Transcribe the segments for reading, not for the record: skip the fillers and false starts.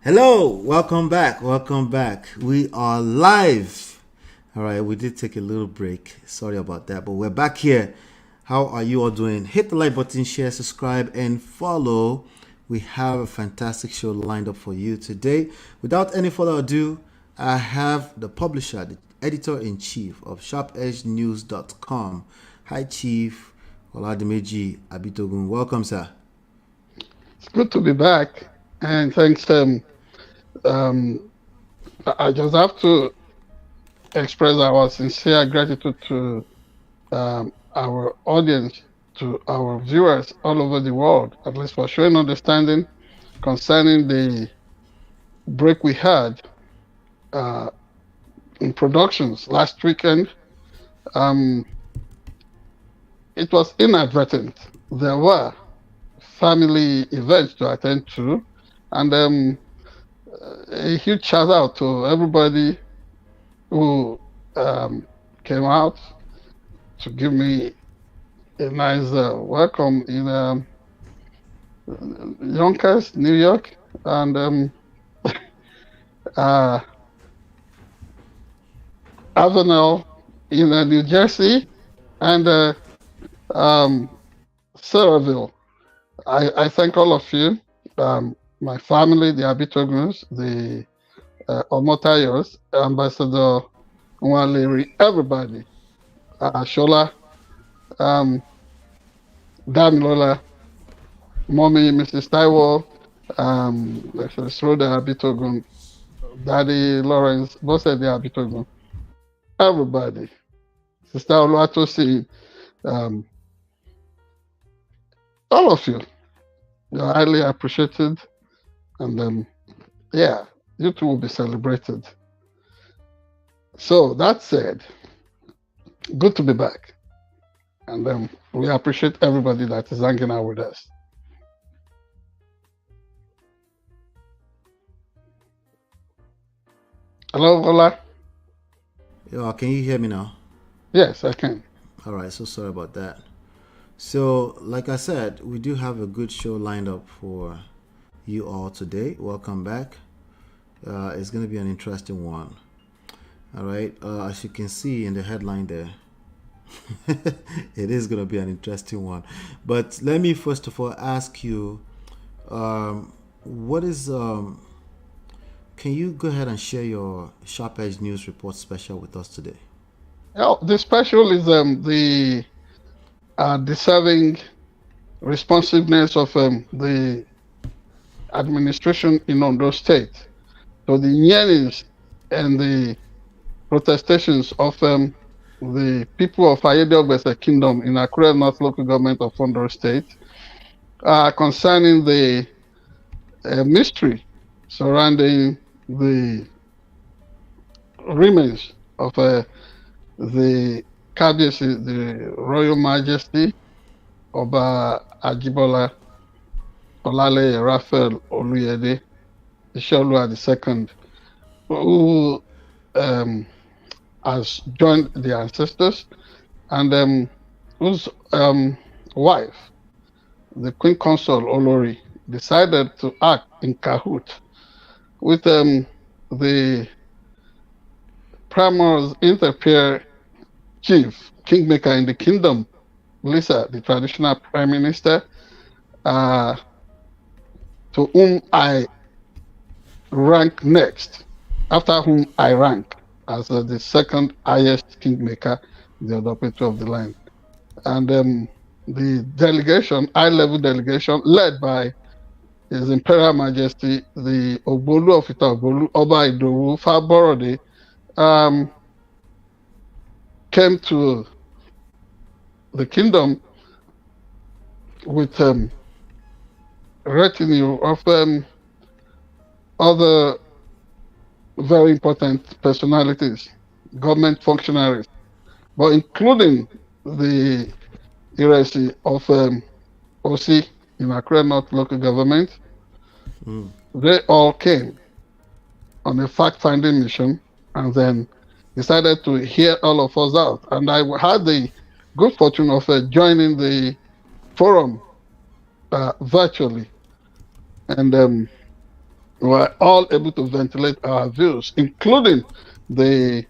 Hello, welcome back. Welcome back. We are live. All right, we did take a little break. Sorry about that, but we're back here. How are you all doing? Hit the like button, share, subscribe, and follow. We have a fantastic show lined up for you today. Without any further ado, I have the publisher, the editor-in-chief of SharpEdgeNews.com. Hi, Chief Oladimeji Abitogun. Welcome, sir. It's good to be back, and thanks. I just have to express our sincere gratitude to our audience, to our viewers all over the world, at least for showing understanding concerning the break we had in productions last weekend. It was inadvertent. There were family events to attend to, and a huge shout out to everybody who came out to give me a nice welcome in Yonkers, New York, and Avenel in New Jersey, and Saraville. I thank all of you, my family, the Abitoguns, the Omotayos, Ambassador Nwaleri, everybody, Shola, Damilola, Mommy, Mrs. Taiwo, Mrs. Rhoda Abitogun, Daddy Lawrence, both said the Abitogun, everybody, Sister Oluwatosi, all of you. You're highly appreciated, and yeah, you too will be celebrated. So that said, good to be back, and we appreciate everybody that is hanging out with us. Hello, Ola. Yo, can you hear me now? Yes, I can. All right, so sorry about that. So, like I said, we do have a good show lined up for you all today. Welcome back. It's going to be an interesting one. All right, as you can see in the headline there, it is going to be an interesting one. But let me first of all ask you, what is, can you go ahead and share your Sharp Edge News Report special with us today? Oh, the special is the deserving responsiveness of the administration in Ondo State. So the yearnings and the protestations of the people of Ayedeogbese Kingdom in Akure North Local Government of Ondo State concerning the mystery surrounding the remains of the Kabiyesi, the Royal Majesty Oba Ajibola Olale Raphael Oluyede Ishioluwa II, who has joined the ancestors, and whose wife, the Queen Consort Olori, decided to act in cahoot with the Primor's inter-peer chief, kingmaker in the kingdom, Lisa, the traditional prime minister, to whom I rank next, after whom I rank as the second highest kingmaker, the adopter of the land. And the delegation, high-level delegation, led by His Imperial Majesty, the Ogbolu of Ita-Ogbolu, Oba Idowu Faborode, came to the kingdom with retinue of other very important personalities, government functionaries, but including the Iresi of OC in Akure North Local Government. They all came on a fact-finding mission and then decided to hear all of us out. And I had the good fortune of joining the forum virtually. And were all able to ventilate our views, including the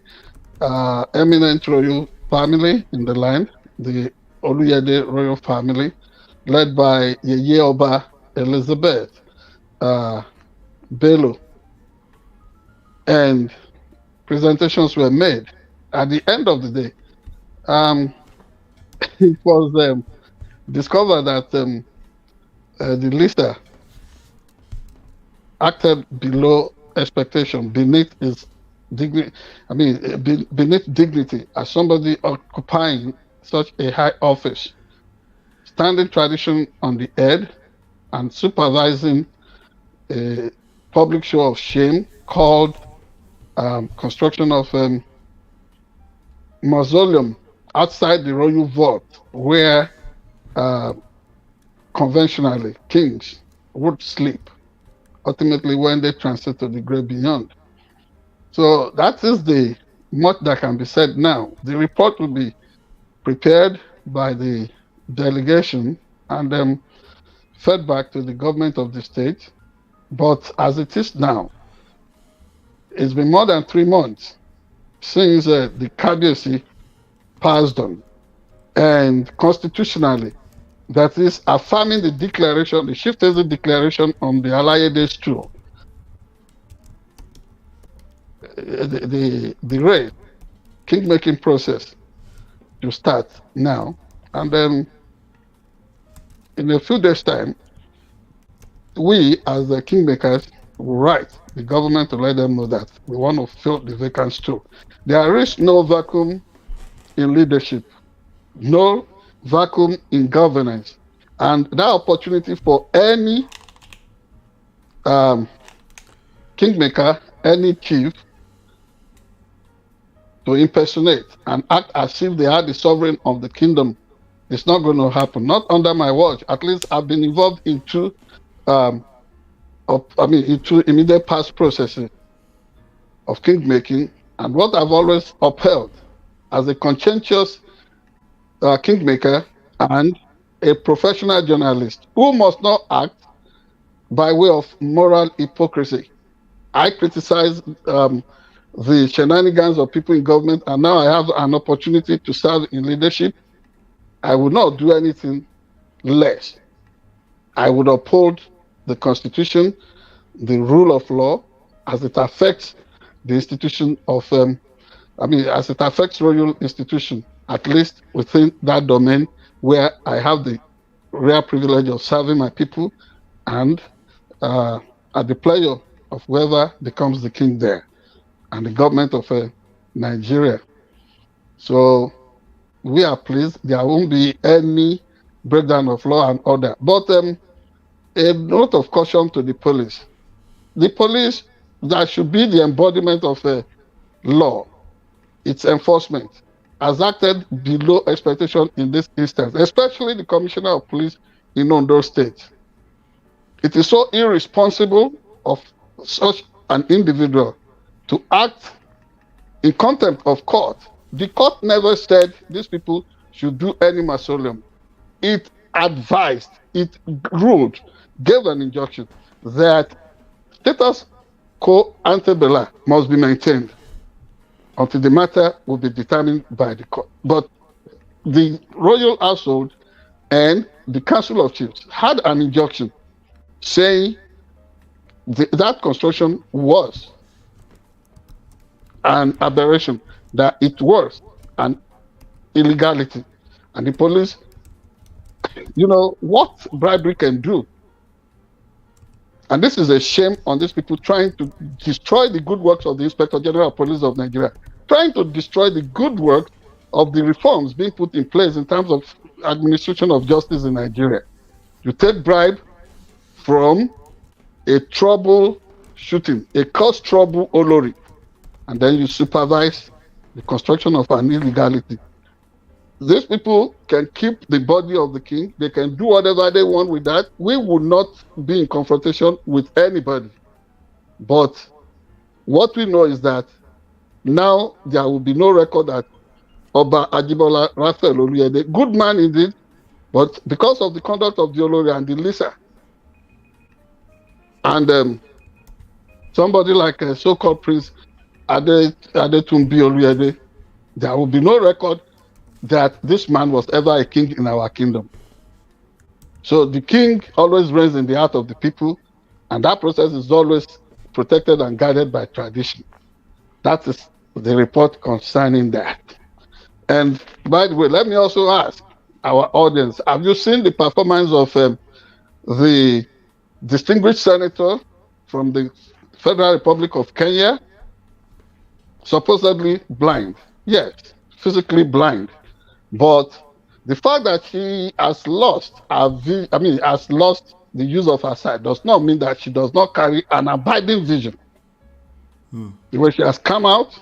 eminent royal family in the land, the Oluyede royal family, led by Yeye Oba Elizabeth Bello, and presentations were made. At the end of the day, um, it was discovered that the lister acted below expectation, beneath his dignity. I mean, beneath dignity as somebody occupying such a high office, standing tradition on the head and supervising a public show of shame called construction of mausoleum outside the royal vault, where uh, conventionally kings would sleep, ultimately when they transit to the great beyond. So that is the much that can be said now. The report will be prepared by the delegation and fed back to the government of the state. But as it is now, it's been more than 3 months since the Kabiyesi passed on. And constitutionally, that is affirming the declaration, the Chieftaincy declaration on the Alayede stool, the race, king-making process to start now. And then in a few days' time, we as the kingmakers will write the government to let them know that we want to fill the vacant stool. There is no vacuum in leadership, no vacuum in governance. And that opportunity for any kingmaker, any chief, to impersonate and act as if they are the sovereign of the kingdom, it's not going to happen. Not under my watch. At least I've been involved in into immediate past processes of kingmaking, and what I've always upheld as a conscientious kingmaker and a professional journalist who must not act by way of moral hypocrisy. I criticize the shenanigans of people in government, and now I have an opportunity to serve in leadership. I would not do anything less. I would uphold the Constitution, the rule of law, as it affects the institution of, as it affects royal institution, at least within that domain where I have the rare privilege of serving my people and at the pleasure of whoever becomes the king there and the government of Nigeria. So we are pleased. There won't be any breakdown of law and order. But a note of caution to the police. The police, that should be the embodiment of law. Its enforcement has acted below expectation in this instance, especially the Commissioner of Police in Ondo State. It is so irresponsible of such an individual to act in contempt of court. The court never said these people should do any mausoleum. It advised, it ruled, gave an injunction that status quo ante bella must be maintained until the matter will be determined by the court. But the royal household and the Council of Chiefs had an injunction saying that construction was an aberration, that it was an illegality. And the police, what bribery can do. And this is a shame on these people trying to destroy the good works of the Inspector General of Police of Nigeria, trying to destroy the good work of the reforms being put in place in terms of administration of justice in Nigeria. You take bribe from a troubleshooting, a cause trouble Olori, and then you supervise the construction of an illegality. These people can keep the body of the king. They can do whatever they want with that. We would not be in confrontation with anybody. But what we know is that now there will be no record that Oba Ajibola Raphael Oluyede, good man indeed, but because of the conduct of the Olori and the Lisa, and somebody like a so-called Prince Adetumbi Oluyede, there will be no record that this man was ever a king in our kingdom. So the king always reigns in the heart of the people, and that process is always protected and guided by tradition. That is the report concerning that. And by the way, let me also ask our audience, have you seen the performance of the distinguished senator from the Federal Republic of Kenya, supposedly blind? Yes, physically blind. But the fact that she has lost has lost the use of her sight does not mean that she does not carry an abiding vision. The way she has come out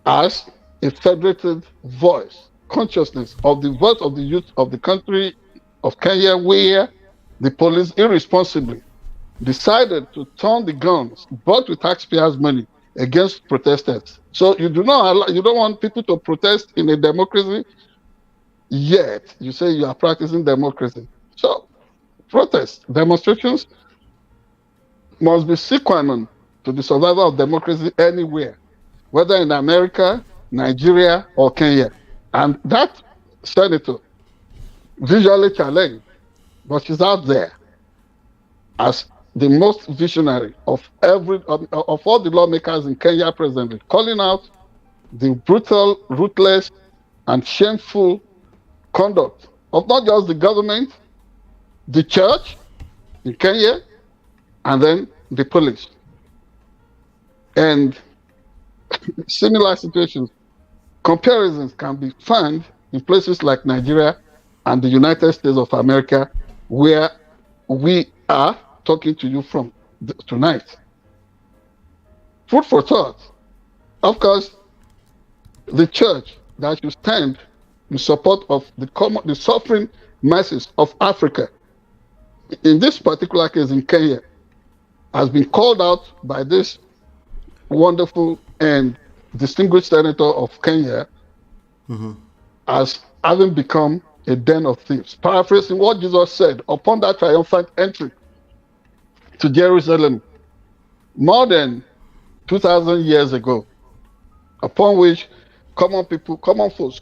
as a federated voice, consciousness of the voice of the youth of the country of Kenya, where the police irresponsibly decided to turn the guns, bought with taxpayers' money, against protesters. So you don't want people to protest in a democracy, yet you say you are practicing democracy. So protests, demonstrations must be sequential to the survival of democracy anywhere, whether in America, Nigeria, or Kenya. And that senator, visually challenged, but she's out there as the most visionary of all the lawmakers in Kenya presently, calling out the brutal, ruthless, and shameful conduct of not just the government, the church in Kenya, and then the police. And similar situations, comparisons can be found in places like Nigeria and the United States of America, where we are talking to you from tonight. Food for thought. Of course, the church that should stand in support of the suffering masses of Africa, in this particular case in Kenya, has been called out by this wonderful and distinguished senator of Kenya as having become a den of thieves. Paraphrasing what Jesus said upon that triumphant entry to Jerusalem more than 2,000 years ago, upon which common folks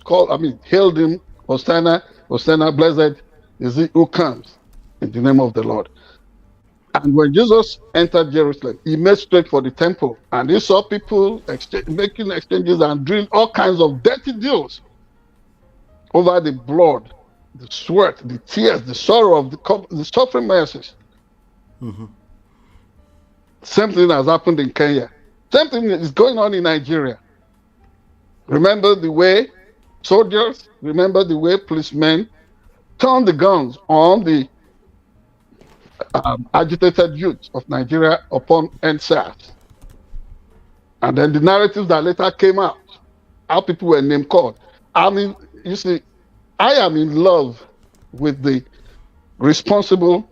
hailed him, Hosanna, Hosanna, blessed is he who comes in the name of the Lord. And when Jesus entered Jerusalem, he made straight for the temple, and he saw people making exchanges and doing all kinds of dirty deals over the blood, the sweat, the tears, the sorrow of the suffering masses. Same thing has happened in Kenya. Same thing is going on in Nigeria. Remember the way soldiers, remember the way policemen turned the guns on the agitated youth of Nigeria upon NSAS. And then the narratives that later came out, how people were name called. I mean, you see, I am in love with the responsible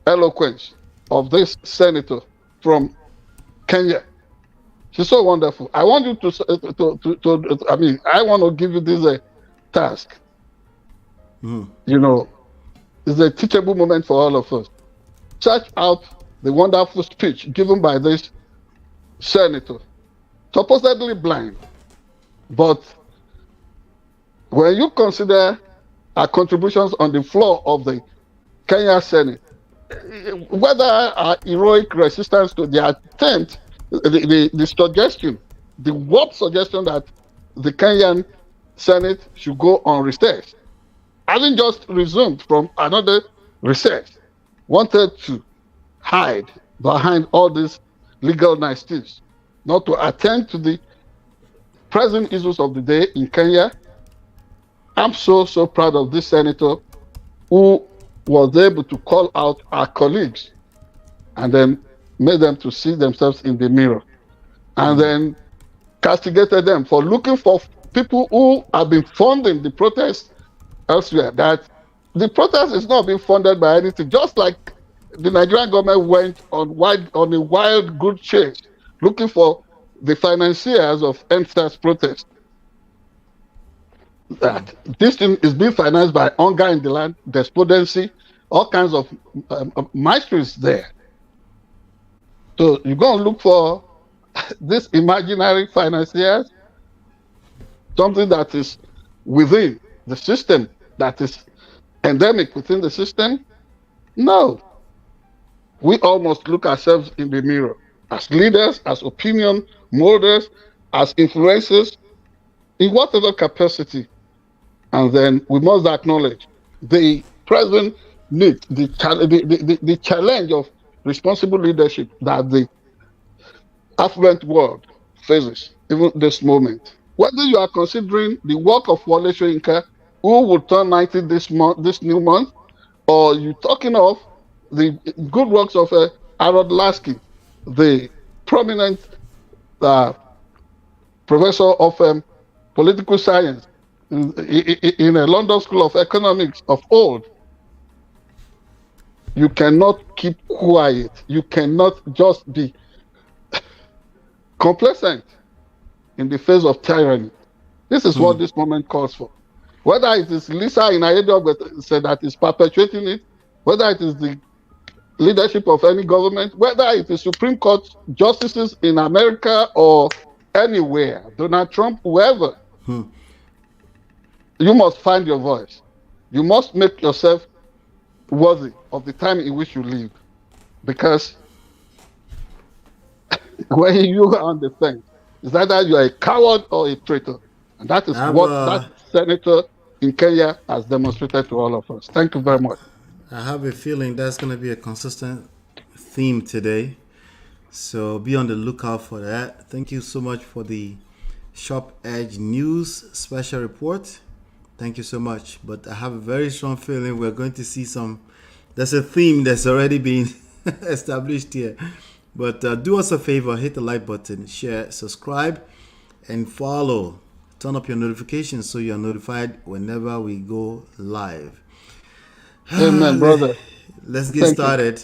eloquence of this senator from Kenya. She's so wonderful. I want you I want to give you this task. You know, it's a teachable moment for all of us. Search out the wonderful speech given by this senator, supposedly blind. But when you consider our contributions on the floor of the Kenya Senate, whether our heroic resistance to the attempt, the suggestion, the warped suggestion that the Kenyan Senate should go on recess, having just resumed from another recess, wanted to hide behind all these legal niceties, not to attend to the present issues of the day in Kenya. I'm so proud of this senator who was able to call out our colleagues and then made them to see themselves in the mirror, and then castigated them for looking for people who have been funding the protest elsewhere. That the protest is not being funded by anything, just like the Nigerian government went on a wild goose chase looking for the financiers of NSAS protest. That this thing is being financed by hunger in the land, despondency, all kinds of mysteries there. So you're going to look for this imaginary financiers, something that is within the system, that is endemic within the system. No. We all must look ourselves in the mirror as leaders, as opinion molders, as influencers, in whatever capacity. And then we must acknowledge the present need, the challenge of responsible leadership that the affluent world faces, even this moment. Whether you are considering the work of Wole Soyinka, who will turn 90 this new month, or you talking of the good works of Harold Lasky, the prominent professor of political science in a London School of Economics of old. You cannot keep quiet. You cannot just be complacent in the face of tyranny. This is what this moment calls for. Whether it is Lisa in Ayedo said that is perpetuating it, whether it is the leadership of any government, whether it is Supreme Court justices in America or anywhere, Donald Trump, whoever, you must find your voice. You must make yourself worthy of the time in which you live. Because when you are on the fence, it's either you are a coward or a traitor. And that is what that senator in Kenya has demonstrated to all of us. Thank you very much. I have a feeling that's going to be a consistent theme today. So be on the lookout for that. Thank you so much for the Sharp Edge News special report. Thank you so much. But I have a very strong feeling we're going to see there's a theme that's already been established here. But do us a favor, hit the like button, share, subscribe, and follow. Turn up your notifications so you're notified whenever we go live. Amen, brother. Let's get started.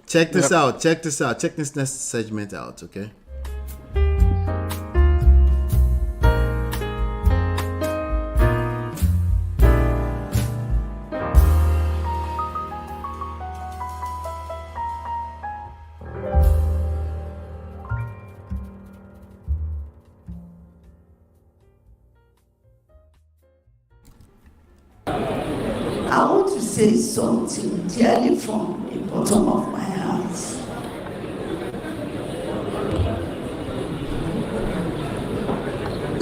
Check this out. Check this out. Check this next segment out, okay? I want to say something dearly from the bottom of my heart.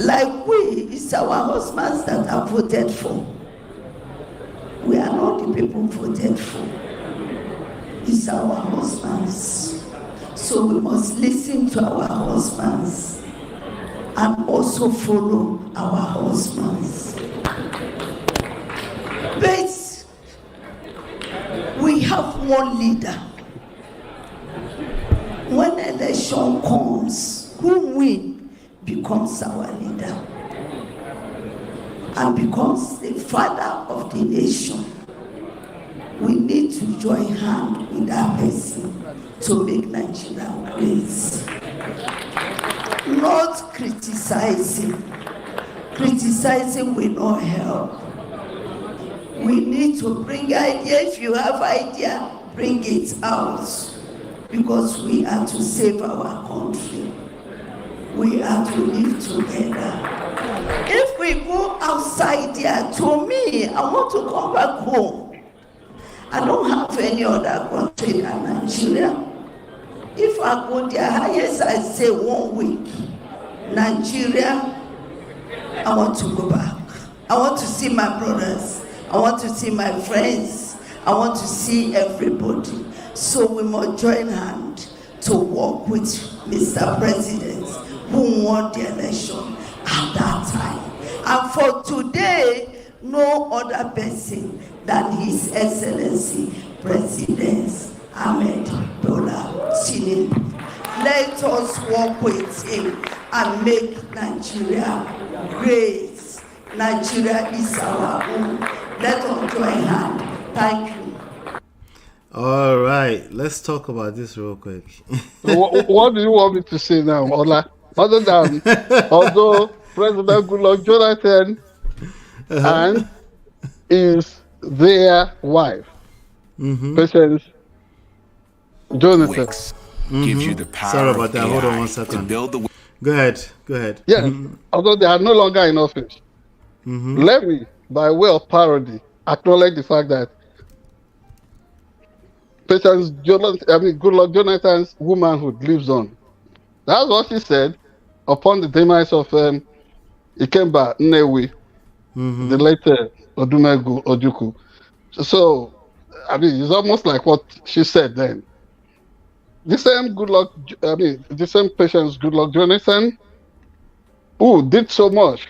Like it's our husbands that are voted for. We are not the people voted for. It's our husbands. So we must listen to our husbands and also follow our husbands. But we have one leader. When election comes, who wins becomes our leader and becomes the father of the nation. We need to join hands with that person to make Nigeria great. Not criticizing. Criticizing will not help. We need to bring idea. If you have idea, bring it out. Because we are to save our country. We are to live together. If we go outside there, to me, I want to come back home. I don't have any other country than Nigeria. If I go there, highest I say 1 week, Nigeria, I want to go back. I want to see my brothers. I want to see my friends. I want to see everybody. So we must join hands to work with Mr. President who won the election at that time. And for today, no other person than His Excellency President Ahmed Bola Tinubu. Let us work with him and make Nigeria great. Nigeria is our own. Let us join hands. Thank you. All right, let's talk about this real quick. What do you want me to say now, Ola? Other than, although President Goodluck Jonathan and is their wife, Patience Jonathan, gives you the power Sorry about of that. AI Hold on 1 to second. build the Go ahead. Go ahead. Yes, although they are no longer in office. Let me, by way of parody, acknowledge the fact that Goodluck Jonathan's womanhood lives on. That's what she said upon the demise of Ikemba Nnewi, the later Odumegu Ojukwu. So, I mean, it's almost like what she said then. The same Patience Goodluck Jonathan, who did so much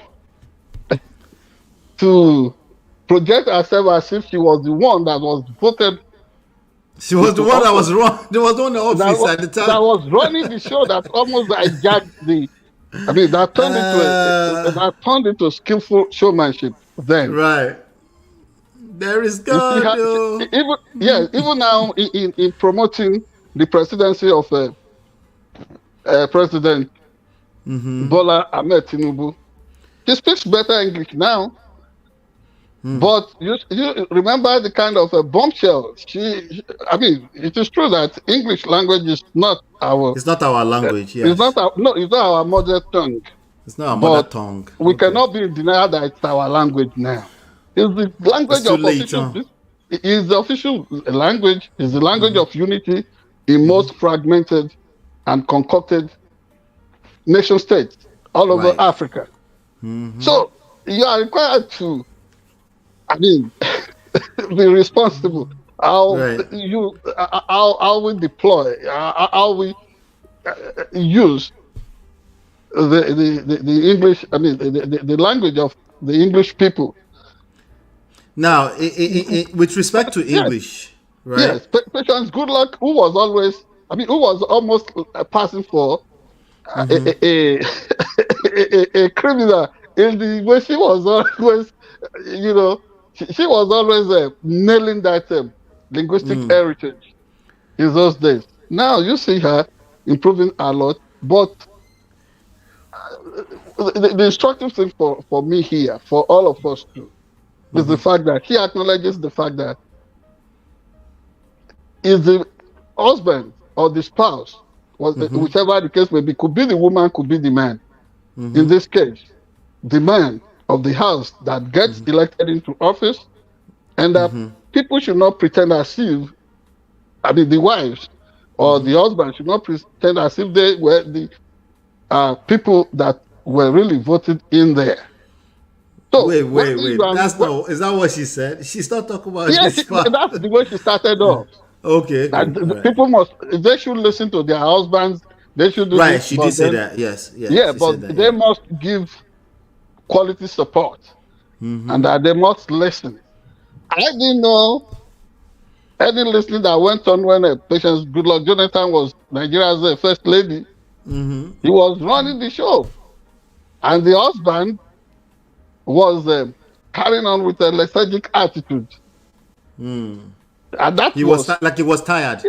to project herself as if she was the one that was voted. She was the one that was wrong. There was no one in the office at the time. That was running the show that almost hijacked that turned into skillful showmanship then. Right. There is God. Even now in promoting the presidency of President Bola Ahmed Tinubu, he speaks better English now. But you remember the kind of bombshell it is true that English language is not our. It's not our language. Yes. It's not our mother tongue. It's not our mother tongue. We cannot be in denial that it's our language now. It's the language of official. It's the official language. It's the language of unity in most fragmented and concocted nation states all over Africa. So you are required to, be responsible. How we deploy, how we use the English. The language of the English people. Now, with respect to English, right? Yes, Patience Goodluck, who was almost passing for a criminal in the way she was always, she was always nailing that linguistic heritage in those days. Now you see her improving a lot, but the instructive thing for me here, for all of us too, is the fact that he acknowledges the fact that is the husband or the spouse, whichever the case may be, could be the woman, could be the man. In this case, the man of the house that gets elected into office, and that people should not pretend as if, the wives or the husband should not pretend as if they were the people that were really voted in there. So wait. Is that what she said? She's not talking about that's the way she started off. Okay. People they should listen to their husbands. They should do this, she did say that. Yes. But they must give quality support, and that they must listen. I didn't know any listening that went on when Patience Goodluck Jonathan was Nigeria's first lady. He was running the show, and the husband was carrying on with a lethargic attitude. And that he was tired.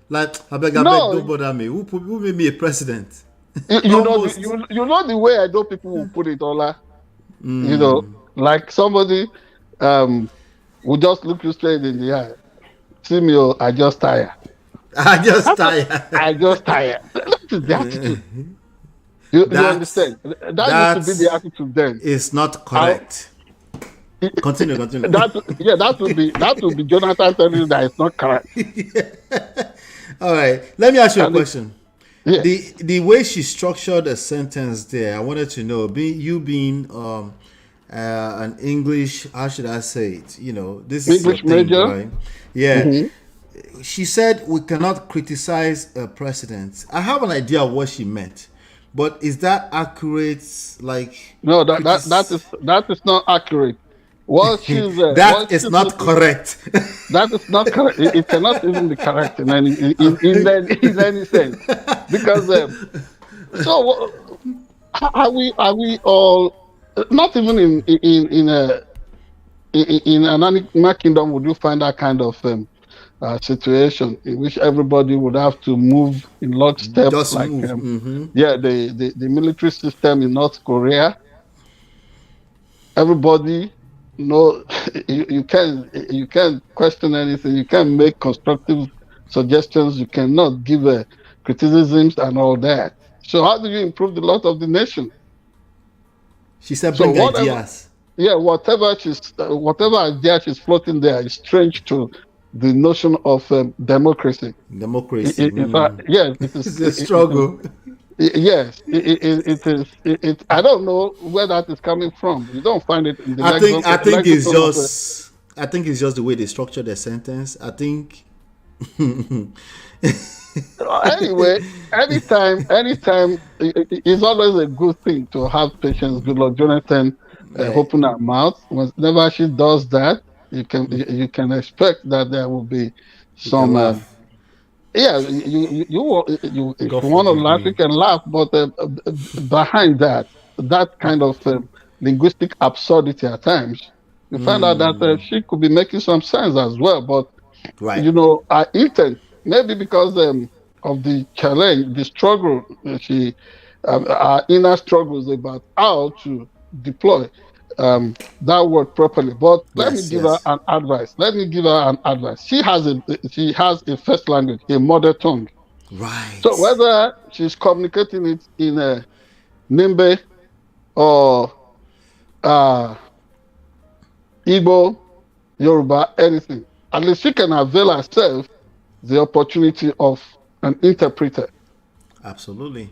Like, I beg, don't bother me. Who made me a president? You know the way I know people will put it, Ola. Like somebody will just look you straight in the eye. See me, I just tired. I just tired. That is the attitude. You understand? That used to be the attitude then. It's not correct. Continue. That would be Jonathan telling you that it's not correct. All right. Let me ask you a question. Yes. The way she structured a sentence there, I wanted to know, you being an English, how should I say it? This English is your thing, major, right? Yeah. She said we cannot criticize a president. I have an idea of what she meant, but is that accurate? No, that is not accurate. What is that is not correct. That is not correct. It cannot even be correct in any sense, because so are we all not even in an animal kingdom would you find that kind of situation in which everybody would have to move in lockstep, the military system in North Korea. Everybody, you can't question anything. You can't make constructive suggestions. You cannot give criticisms and all that. So how do you improve the lot of the nation? She said, So bring whatever, ideas. yeah, whatever idea she's floating there is strange to the notion of democracy. Democracy. In fact, yes, it is. It's a struggle. Yes, it is. I don't know where that is coming from. You don't find it in the I think it's lexicon of just I think it's just the way they structure their sentence. I think anyway, anytime, it's always a good thing to have patience. Good Lord Jonathan open her mouth. Whenever she does that, you can expect that there will be you can some. laugh. Yeah, you if God you want to forgive laugh, me. you can laugh, but behind that kind of linguistic absurdity at times, you find out that she could be making some sense as well. But Right. her intent, maybe because of the challenge, the struggle, our inner struggles about how to deploy that word properly. But let me Yes, give her yes. an advice. She has a first language, a mother tongue. So Right. whether she's communicating it in a Nimbe or uh, Igbo, Yoruba, anything, at least she can avail herself the opportunity of an interpreter. Absolutely.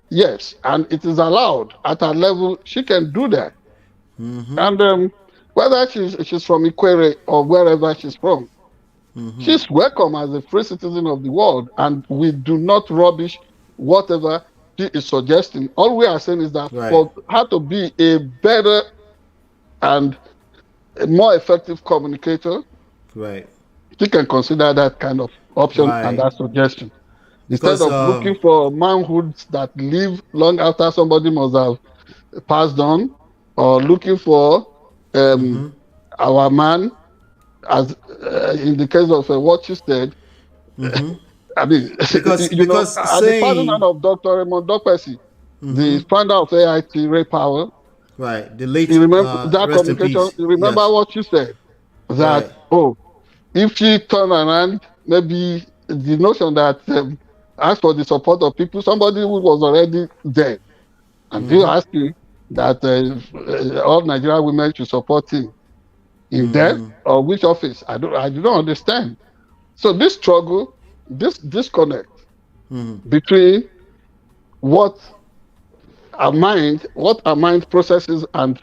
Yes, and it is allowed at her level. She can do that, and whether she's from Ikwere or wherever she's from, she's welcome as a free citizen of the world, and we do not rubbish whatever she is suggesting. All we are saying is that Right. for her to be a better and a more effective communicator, Right. she can consider that kind of option and Right. that suggestion. Instead Because of looking for manhoods that live long after somebody must have passed on, or looking for our man, as in the case of what you said. I mean, because at the passing on saying of Dr. Raymond Dokpesi, the founder of AIT Ray Power, right, the late you remember that rest in communication, peace. you remember Yes. what you said? Right. That, if she turn around, maybe the notion that ask for the support of people, somebody who was already dead, and you asking that all Nigerian women should support him in death or which office? I do not understand. So this struggle, this disconnect between what our mind processes and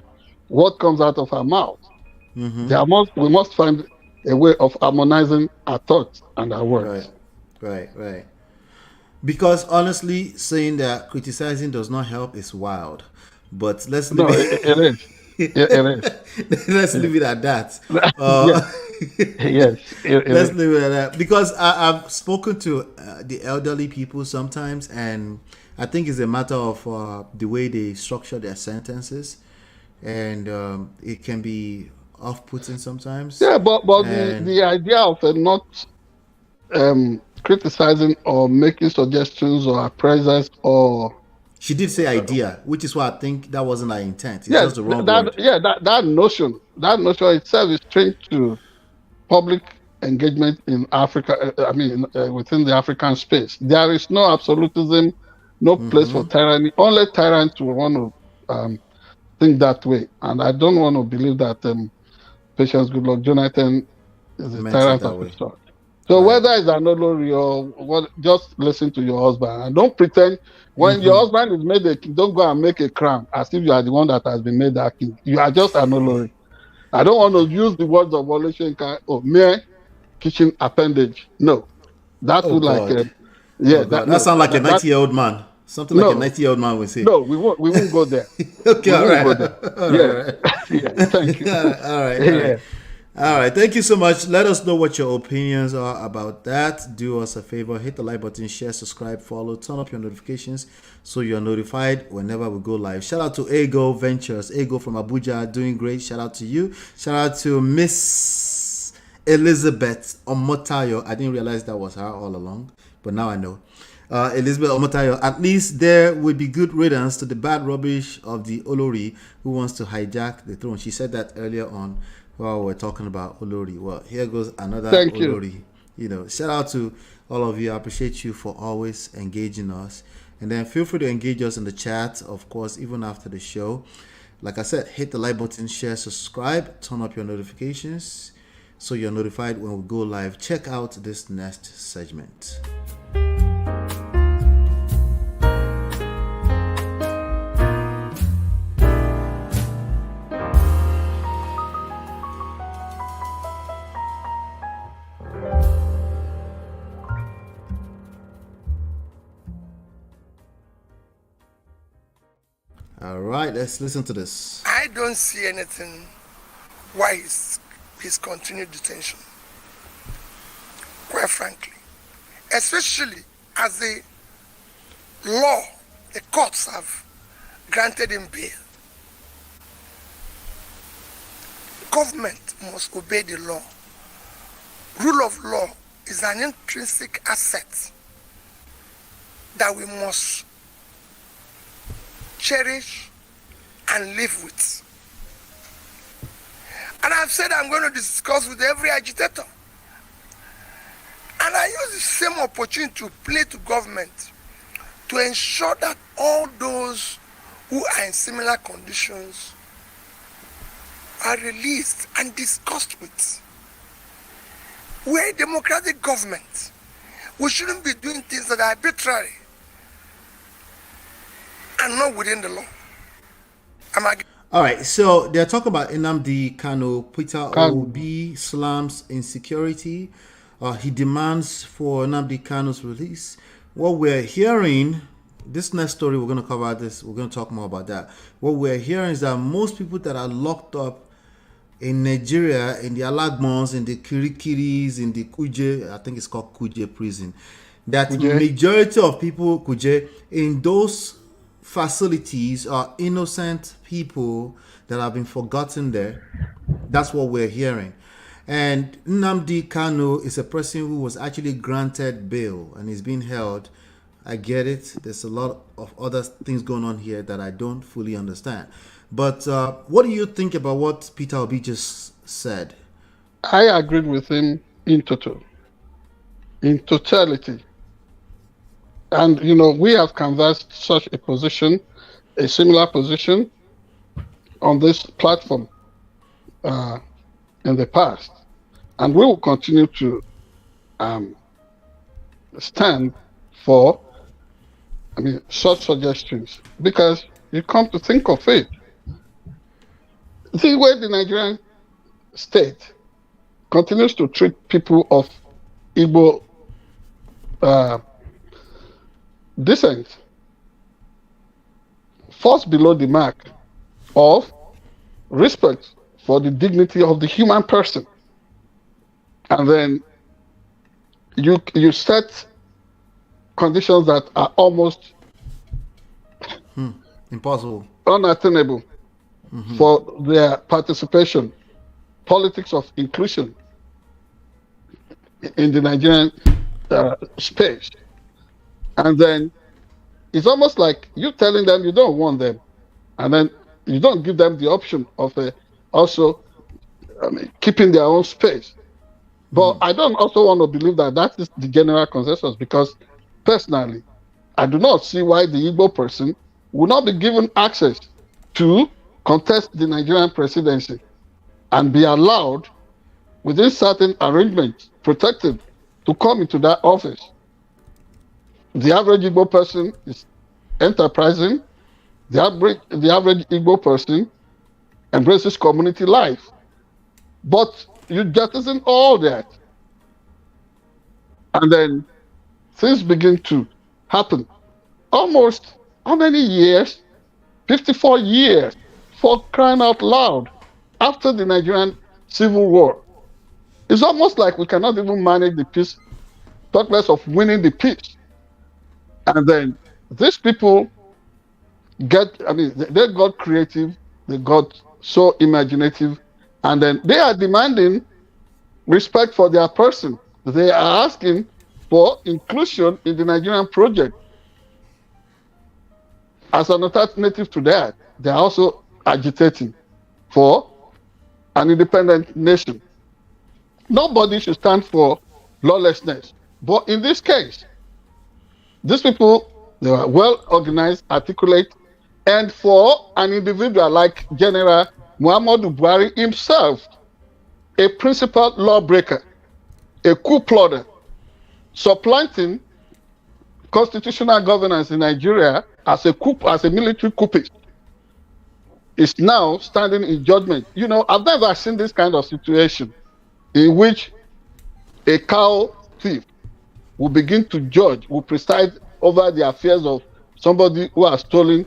what comes out of our mouth. We must find a way of harmonizing our thoughts and our Right. words. Right. Right. Because honestly, saying that criticizing does not help is wild. But let's leave No, it is. It is. let's leave it at that. Yes. Yes. It Let's is. leave it at that. Because I've spoken to the elderly people sometimes, and I think it's a matter of the way they structure their sentences, and it can be off-putting sometimes. Yeah, but And the idea of not criticizing or making suggestions or appraisals or she did say idea, which is why I think that wasn't her intent. It's yes, just the wrong word. that notion itself is strange to public engagement in Africa. Within the African space, there is no absolutism, no place for tyranny. Only tyrants will want to think that way, and I don't want to believe that Patience Goodluck Jonathan is a Meant it tyrant that of way. his sort. So Right. whether it's an olori or what, just listen to your husband and don't pretend when your husband is made a king, don't go and make a crown as if you are the one that has been made that king. You are just an olori. I don't want to use the words of Oleshenka or mere kitchen appendage. No, that Oh would God. yeah, Oh God. That sounds like a 90-year-old man. Something like a no, 90-year-old man would say. no, we won't go there. Okay, We all won't right. go there. All Yeah, right. yeah. Thank you. All right. All right. Yeah. All right. Thank you so much. Let us know what your opinions are about that. Do us a favor, hit the like button, share, subscribe, follow, turn up your notifications so you're notified whenever we go live. Shout out to Ego Ventures. Ego from Abuja, doing great. Shout out to you. Shout out to Miss Elizabeth Omotayo. I didn't realize that was her all along, but now I know. Elizabeth Omotayo, at least there would be good riddance to the bad rubbish of the Olori who wants to hijack the throne. She said that earlier on while we're talking about Olori. Well, here goes another Thank you. Olori shout out to all of you. I appreciate you for always engaging us. And then feel free to engage us in the chat, of course, even after the show. Like I said, hit the like button, share, subscribe, turn up your notifications so you're notified when we go live. Check out this next segment. All right, let's listen to this. I don't see anything why his continued detention, quite frankly, especially as the courts have granted him bail. Government must obey the law. Rule of law is an intrinsic asset that we must cherish and live with. And I've said I'm going to discuss with every agitator. And I use the same opportunity to play to government to ensure that all those who are in similar conditions are released and discussed with. We're a democratic government. We shouldn't be doing things that are arbitrary and not within the law. All right, so they're talking about Nnamdi Kanu. Peter Obi slams Insecurity. He demands for Nnamdi Kanu's release. What we're hearing, this next story, we're going to cover this. We're going to talk more about that. What we're hearing is that most people that are locked up in Nigeria, in the Alagbons, in the Kirikiris, in the Kuje, I think it's called Kuje prison, that majority of people, Kuje, in those facilities are innocent people that have been forgotten there. That's what we're hearing. And Nnamdi Kanu is a person who was actually granted bail and is being held. I get it. There's a lot of other things going on here that I don't fully understand. But what do you think about what Peter Obi just said? I agreed with him in totality. And, we have canvassed such a position, a similar position on this platform in the past. And we will continue to stand for, such suggestions. Because you come to think of it, the way the Nigerian state continues to treat people of Igbo descent falls below the mark of respect for the dignity of the human person. And then you set conditions that are almost impossible, unattainable for their participation, politics of inclusion in the Nigerian space. And then it's almost like you telling them you don't want them, and then you don't give them the option of also keeping their own space. But I don't also want to believe that that is the general consensus, because personally, I do not see why the Igbo person would not be given access to contest the Nigerian presidency and be allowed, within certain arrangements, protected, to come into that office. The average Igbo person is enterprising. The average Igbo person embraces community life. But you jettison all that, and then things begin to happen. Almost how many years? 54 years, for crying out loud, after the Nigerian Civil War. It's almost like we cannot even manage the peace, talk less of winning the peace. And then these people they got creative, they got so imaginative, and then they are demanding respect for their person. They are asking for inclusion in the Nigerian project. As an alternative to that, they are also agitating for an independent nation. Nobody should stand for lawlessness. But in this case, these people, they were well organized, articulate, and for an individual like General Muhammadu Buhari himself, a principal lawbreaker, a coup plotter, supplanting constitutional governance in Nigeria as a military coupist, is now standing in judgment. You know, I've never seen this kind of situation in which a cow thief will begin to judge, will preside over the affairs of somebody who has stolen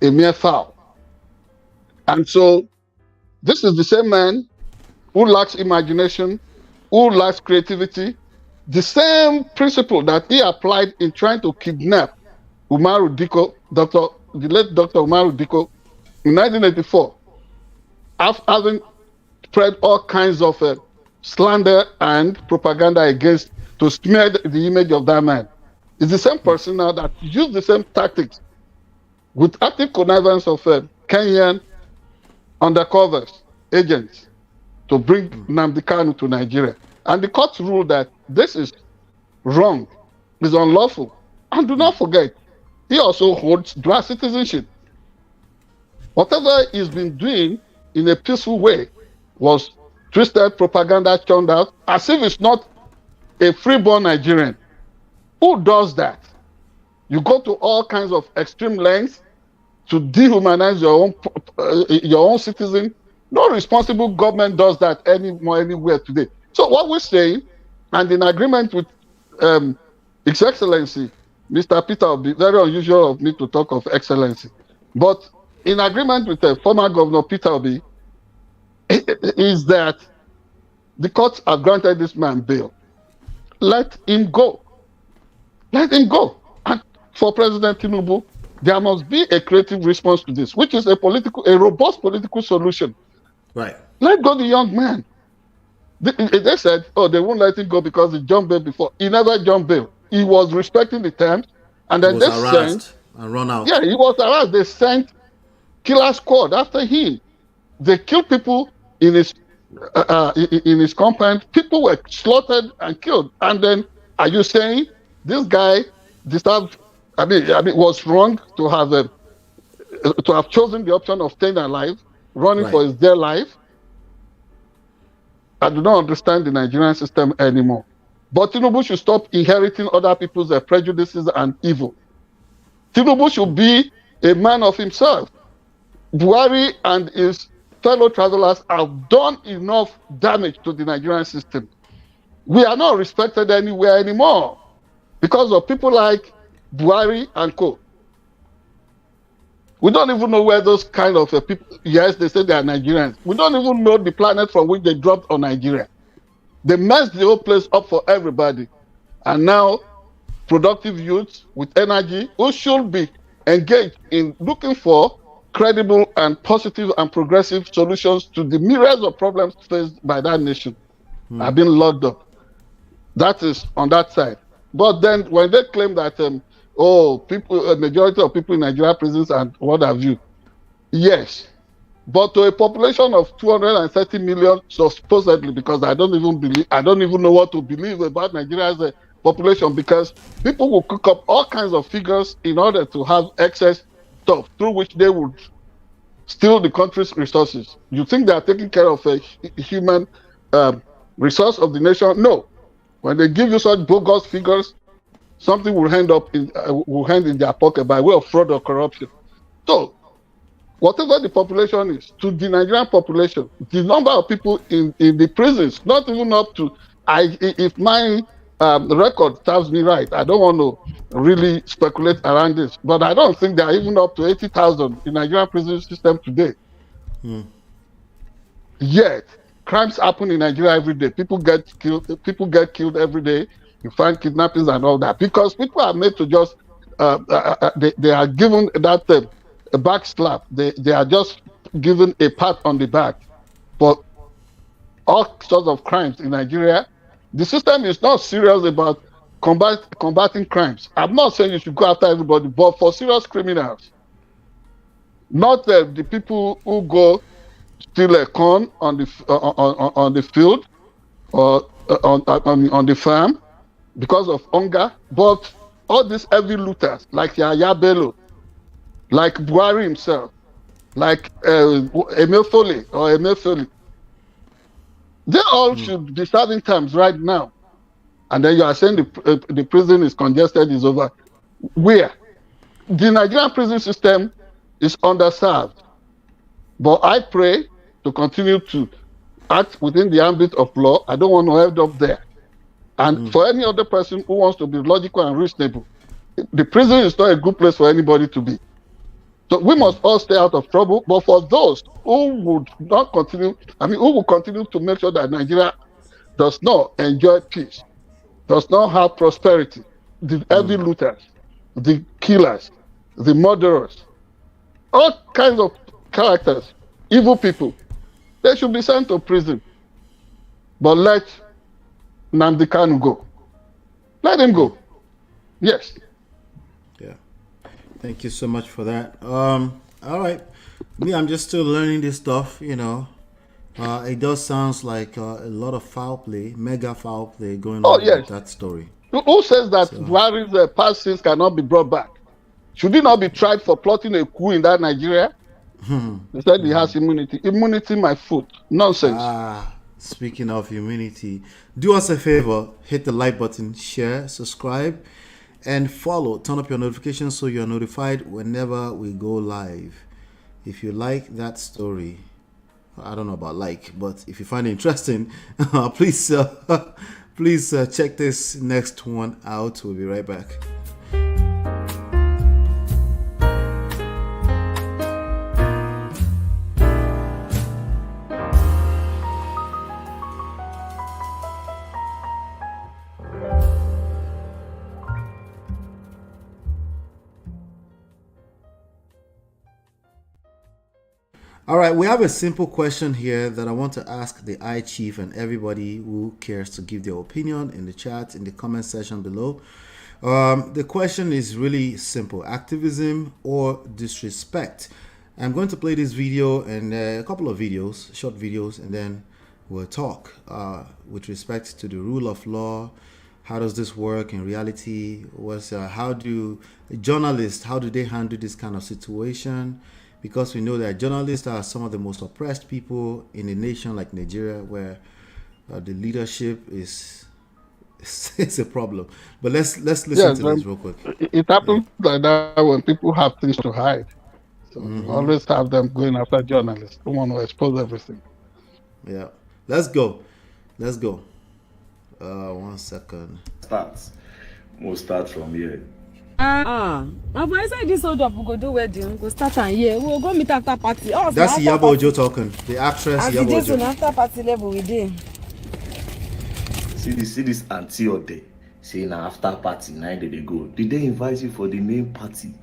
a mere fowl. And so this is the same man who lacks imagination, who lacks creativity, the same principle that he applied in trying to kidnap Umaru Diko, the late Dr. Umaru Diko, in 1984, having spread all kinds of slander and propaganda against, to smear the image of that man. It's the same person now that used the same tactics with active connivance of Kenyan undercovers, agents, to bring Nnamdi Kanu to Nigeria. And the court ruled that this is wrong, is unlawful. And do not forget, he also holds dual citizenship. Whatever he's been doing in a peaceful way was twisted propaganda churned out as if it's not a freeborn Nigerian. Who does that? You go to all kinds of extreme lengths to dehumanize your own citizen. No responsible government does that anywhere today. So what we're saying, and in agreement with His Excellency, Mr. Peter Obi, very unusual of me to talk of excellency, but in agreement with the former Governor Peter Obi, is that the courts have granted this man bail. Let him go. Let him go. And for President Tinubu, there must be a creative response to this, which is a robust political solution. Right. Let go the young man. They said, oh, they won't let him go because he jumped bail before. He never jumped bail. He was respecting the terms, and then they sent and run out. Yeah, he was harassed. They sent killer squad after him. They killed people in his compound. People were slaughtered and killed. And then, are you saying this guy deserved? I mean, was wrong to have chosen the option of staying alive, running for his dear life? I do not understand the Nigerian system anymore. But Tinubu should stop inheriting other people's prejudices and evil. Tinubu should be a man of himself. Buhari and his fellow travelers have done enough damage to the Nigerian system. We are not respected anywhere anymore because of people like Buhari and co. We don't even know where those kind of people, yes, they say they are Nigerians. We don't even know the planet from which they dropped on Nigeria. They messed the whole place up for everybody. And now, productive youths with energy who should be engaged in looking for credible and positive and progressive solutions to the myriads of problems faced by that nation have been locked up. That is on that side. But then when they claim that, a majority of people in Nigeria prisons and what have you, yes. But to a population of 230 million, supposedly, because I don't even know what to believe about Nigeria as a population, because people will cook up all kinds of figures in order to have excess stuff through which they would steal the country's resources. You think they are taking care of a human resource of the nation? No. When they give you such bogus figures, something will end in their pocket by way of fraud or corruption. So, whatever the population is, to the Nigerian population, the number of people in the prisons, not even up to, if my record serves me right, I don't want to really speculate around this, but I don't think they are even up to 80,000 in Nigerian prison system today. Yet, crimes happen in Nigeria every day. People get killed every day. You find kidnappings and all that because people are made to just they are given that a back slap. They are just given a pat on the back for all sorts of crimes in Nigeria. The system is not serious about combating crimes. I'm not saying you should go after everybody, but for serious criminals, not the people who go steal a corn on the field or on the farm because of hunger. But all these heavy looters, like Iyabo, like Buhari himself, like Emefole, they all should be serving terms right now. And then you are saying the prison is congested, is over. Where? The Nigerian prison system is underserved. But I pray to continue to act within the ambit of law. I don't want to end up there. And for any other person who wants to be logical and reasonable, the prison is not a good place for anybody to be. So we must all stay out of trouble. But for those who would not continue, who will continue to make sure that Nigeria does not enjoy peace, does not have prosperity, the heavy looters, the killers, the murderers, all kinds of characters, evil people, they should be sent to prison. But let Nnamdi Kanu go. Let him go. Yes. Yeah. Thank you so much for that. All right. Me, I'm just still learning this stuff, you know. It does sounds like a lot of foul play, mega foul play going on with that story. Who says that Buhari's past sins cannot be brought back? Should he not be tried for plotting a coup in that Nigeria? He said he has immunity. Immunity, my foot. Nonsense. Speaking of immunity, do us a favor, hit the like button, share, subscribe, and follow. Turn up your notifications so you're notified whenever we go live. If you like that story, I don't know about like, but if you find it interesting, please check this next one out. We'll be right back. All right, we have a simple question here that I want to ask the I Chief and everybody who cares to give their opinion in the chat, in the comment section below. The question is really simple: activism or disrespect? I'm going to play this video and a couple of videos, short videos, and then we'll talk with respect to the rule of law. How does this work in reality? How do journalists, how do they handle this kind of situation? Because we know that journalists are some of the most oppressed people in a nation like Nigeria, where the leadership is it's a problem. But let's listen to this real quick. It happens like that when people have things to hide. So you always have them going after journalists who want to expose everything. Yeah. Let's go. 1 second. We'll start from here. I've said this hold up, we go do wedding, we go start and here. We'll go meet after party. That's Iyabo Ojo talking. The actress Iyabo Ojo. After party level we did. See this auntie or day saying after party 9 days ago. Did they invite you for the main party?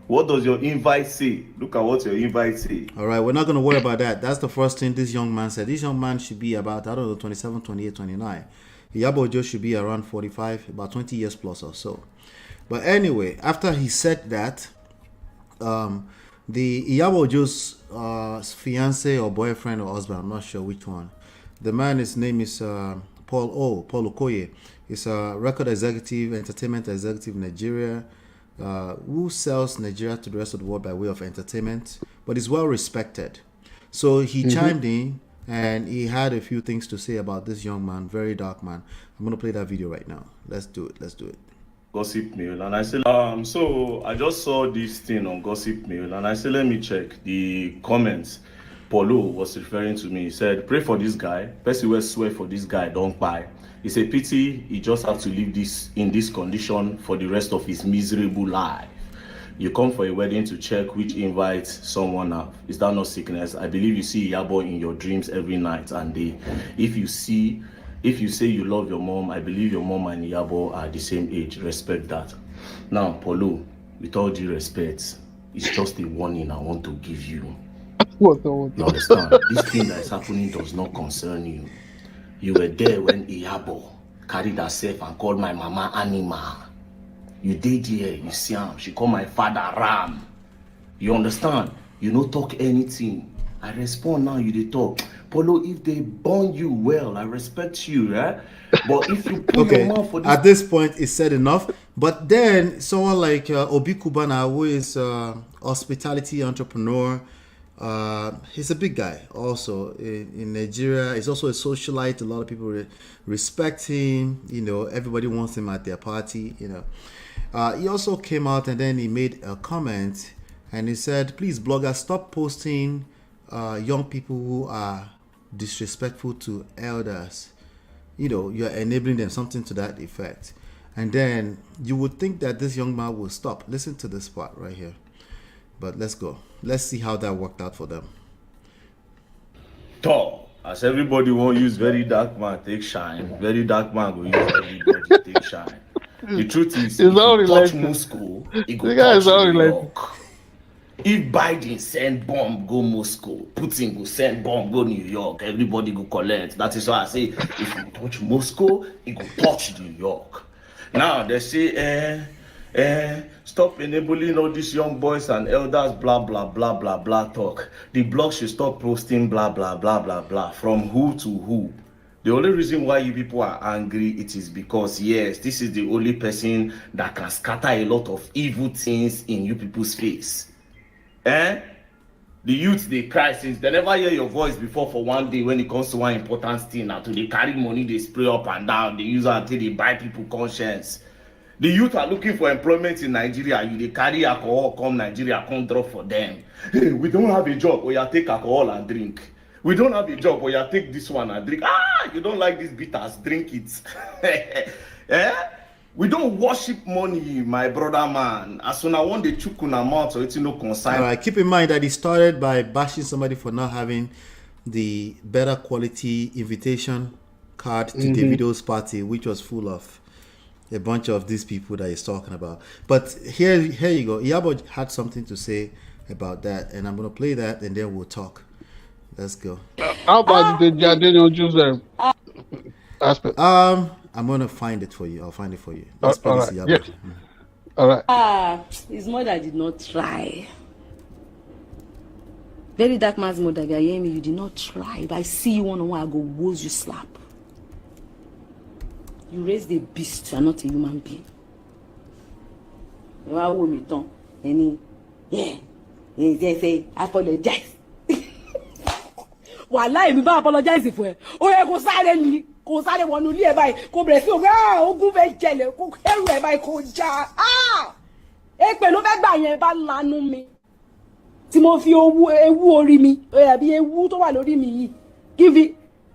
What does your invite say? Look at what your invite say. All right, we're not going to worry about that. That's the first thing this young man said. This young man should be about, 27, 28, 29. Iyabo Ojo should be around 45, about 20 years plus or so. But anyway, after he said that, the Iyabo Ojo's fiance or boyfriend or husband, I'm not sure which one. The man, his name is Paul Okoye. He's a record executive, entertainment executive in Nigeria, who sells Nigeria to the rest of the world by way of entertainment, but is well respected. So he chimed in and he had a few things to say about this young man, VeryDarkMan. I'm going to play that video right now. Let's do it. Gossip Mail, and I said, so I just saw this thing on Gossip Mail, and I said, let me check the comments. Paulo was referring to me. He said, pray for this guy. Person will swear for this guy, don't buy. It's a pity he just have to live this in this condition for the rest of his miserable life. You come for a wedding to check which invite someone have. Is that not sickness? I believe you see Iyabo in your dreams every night and day. If you say you love your mom, I believe your mom and Iyabo are the same age. Respect that. Now, Paulo, with all due respect, it's just a warning I want to give you. You understand? This thing that is happening does not concern you. You were there when Iyabo carried herself and called my mama animal. You did here, you see him. She called my father Ram. You understand? You no talk anything. I respond now, you dey talk. Polo, if they burn you, well, I respect you, right? But if you put Okay, your mouth for this, at this point, it's said enough. But then someone like Obi Cubana, who is hospitality entrepreneur, he's a big guy also in Nigeria. He's also a socialite. A lot of people respect him. You know, everybody wants him at their party. You know, he also came out and then he made a comment and he said, "Please, bloggers, stop posting young people who are disrespectful to elders. You know, you're enabling them," something to that effect. And then you would think that this young man will stop. Listen to this part right here. But let's go. Let's see how that worked out for them. talk. As everybody won't use VeryDarkMan take shine. VeryDarkMan will use everybody take shine. The truth is, if you touch Moscow, it go touch New York. If Biden send bomb go Moscow, Putin go send bomb go New York, everybody go collect. That is why I say, if you touch Moscow, it go touch New York. Now they say, stop enabling all these young boys and elders, blah blah blah blah blah talk. The blog should stop posting blah blah blah blah blah. From who to who? The only reason why you people are angry, it is because, yes, this is the only person that can scatter a lot of evil things in you people's face. The youth, they cry since they never hear your voice before for one day when it comes to one important thing. Now, they carry money, they spray up and down, they use it until they buy people conscience. The youth are looking for employment in Nigeria. They carry alcohol, come Nigeria, come drop for them. Hey, we don't have a job, or you take alcohol and drink. We don't have a job, or you take this one and drink. You don't like these bitters, drink it. We don't worship money, my brother man. As soon as I want the chukuna mouth, so it's no consign. All right, keep in mind that he started by bashing somebody for not having the better quality invitation card to Davido's party, which was full of a bunch of these people that he's talking about. But here you go. Iyabo had something to say about that, and I'm going to play that, and then we'll talk. Let's go. How about the Daniel Joseph aspect? I'm going to find it for you. I'll find it for you. Let's play this Iyabo. Yes. All right. His mother did not try. VeryDarkMan's mother, you hear me? You did not try. If I see you one-on-one, I go woes you slap. You raised a beast, you are not a human being. You are woman, and he say, apologize. Wàhálà èmi bá apologize fún ẹ. Ó yẹ kó sáré ni, kó sáré wọnú ilé ẹ báyìí, kó bẹ̀rẹ̀ sí ogun fẹ́ jẹlẹ̀, kó kẹ́rù ẹ báyìí kó já. Èpè ló fẹ́ gbà yẹn bá lanu mi. Tí mo fi ewu orí mi, àbí ewu tó wà lórí mi yìí.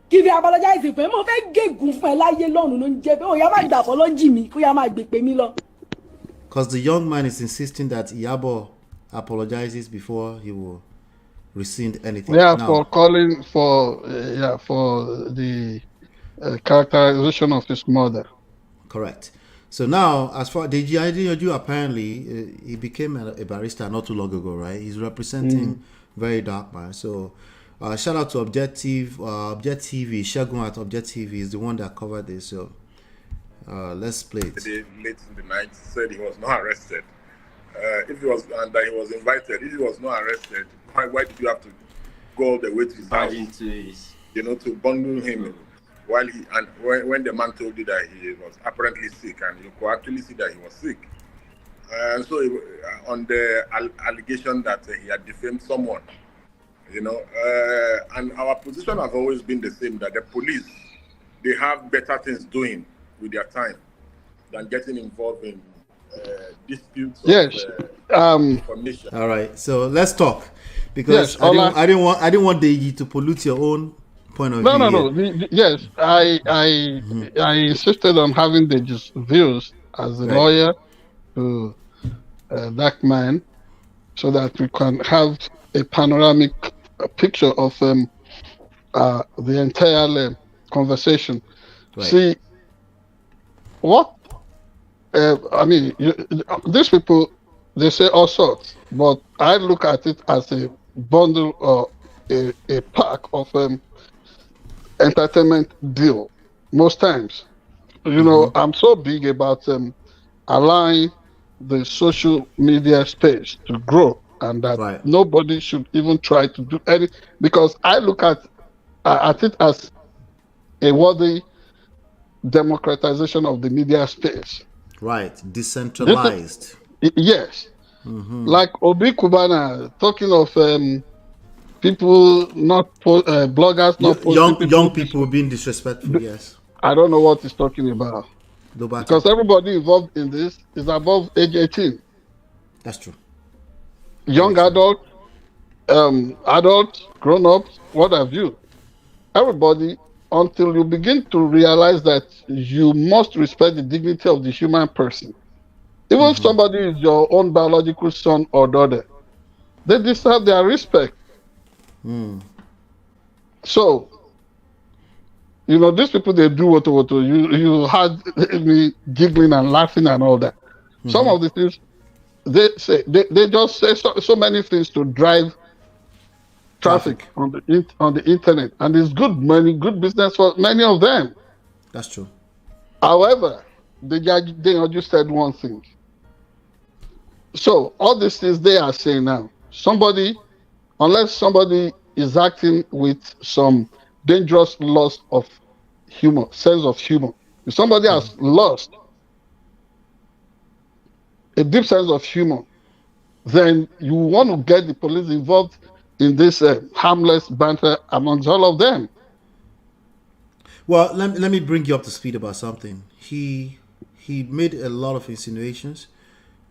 Give you apologize fún ẹ. Mo fẹ́ gégùn fún ẹ láyé lọ́run ló ń jẹ́ pé ó yá má gbà apology mi, kó yá má gbé pè mí lọ. Because the young man is insisting that Iyabo apologizes before he will rescind anything. Yeah, now, for calling for the characterization of his mother. Correct. So now, as far as the Iyabo, apparently he became a barrister not too long ago, right? He's representing VeryDarkMan. So shout out to Objective TV. Shagun at Objective is the one that covered this. So let's play it. Late in the night, said he was not arrested. If he was, and that he was invited, if he was not arrested, why did you have to go all the way to his house? You know, to bundle him while when the man told you that he was apparently sick, and you could actually see that he was sick. So on the allegation that he had defamed someone, you know, and our position has always been the same, that the police, they have better things doing with their time than getting involved in disputes. Yes. Information. All right. So let's talk, because yes, I didn't want Deji to pollute your own point of view. No. Yes, I insisted on having Deji's views as a lawyer to DarkMan, so that we can have a panoramic picture of the entire conversation. Right. See, what I mean, these people, they say all sorts, but I look at it as a bundle or a pack of entertainment deal. Most times, you know, I'm so big about allowing the social media space to grow, and that nobody should even try to do anything, because I look at at it as a worthy democratization of the media space. Right, decentralized. Yes. Like Obi Cubana talking of people not bloggers not posting young people being disrespectful. Yes. I don't know what he's talking about. Because everybody involved in this is above age 18. That's true. Young adult, grown-ups, what have you. Everybody, until you begin to realize that you must respect the dignity of the human person. Even if somebody is your own biological son or daughter, they deserve their respect. So, these people, they do what. You had me giggling and laughing and all that. Some of the things they say, they just say so many things to drive traffic on the internet, and it's good money, good business for many of them. That's true. However, they just said one thing. So all these things they are saying now, unless somebody is acting with some dangerous loss of sense of humor, if somebody has lost a deep sense of humor, then you want to get the police involved in this harmless banter amongst all of them. Well, let me bring you up to speed about something. He made a lot of insinuations.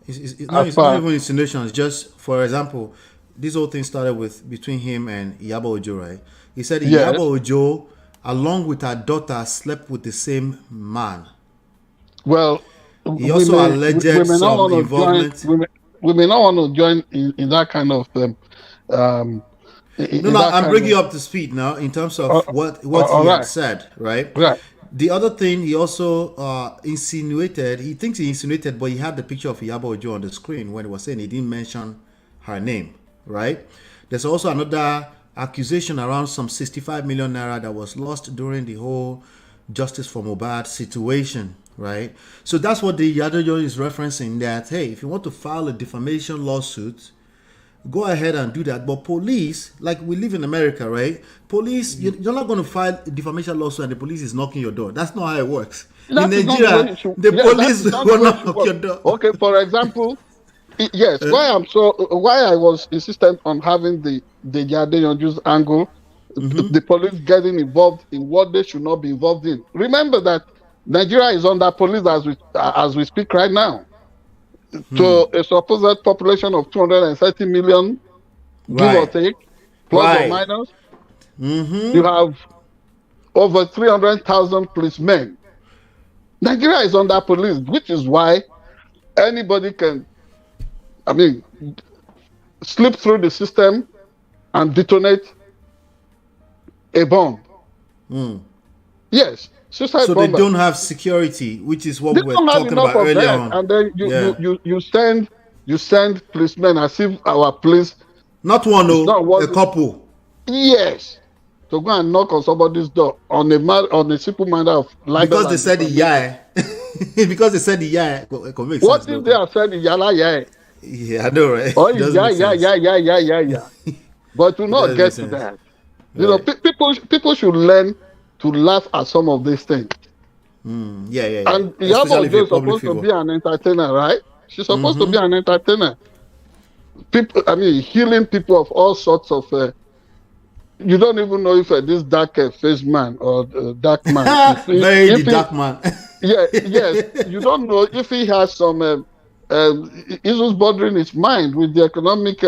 It's not even insinuations. Just for example, this whole thing started between him and Iyabo Ojo, right? He said Iyabo Ojo, along with her daughter, slept with the same man. Well, he also alleged some involvement. We may not want to join in that kind of. I'm bringing you up to speed now in terms of what he had said, right? Right. The other thing he also insinuated, he thinks he insinuated, but he had the picture of Iyabo Ojo on the screen when he was saying he didn't mention her name, right? There's also another accusation around some 65 million naira that was lost during the whole Justice for Mohbad situation, right? So that's what the Iyabo is referencing, that, hey, if you want to file a defamation lawsuit, go ahead and do that. But police, like we live in America, right? Police, you're not going to file a defamation lawsuit and the police is knocking your door. That's not how it works. In Nigeria, the police will not knock your door. Okay, for example, yes, why I was insistent on having the Iyabo angle, the police getting involved in what they should not be involved in. Remember that Nigeria is under police as we speak right now. To a supposed population of 230 million, give or take, plus or minus. You have over 300,000 policemen. Nigeria is under police, which is why anybody can, slip through the system and detonate a bomb. Yes. Suicide so bomber. They don't have security, which is what we were talking about earlier on. And then you send policemen as if our police, not one, a couple. Yes, to go and knock on somebody's door on a simple matter of life. Because they said because they said What if they have said yeah, I know, right? Oh yeah. But to not get to that, people should learn to laugh at some of these things. And Iyabo is supposed to be an entertainer, right? She's supposed to be an entertainer. People, healing people of all sorts of. You don't even know if this dark-faced man or dark man. Dark man. Yes. You don't know if he has some issues bothering his mind with the economic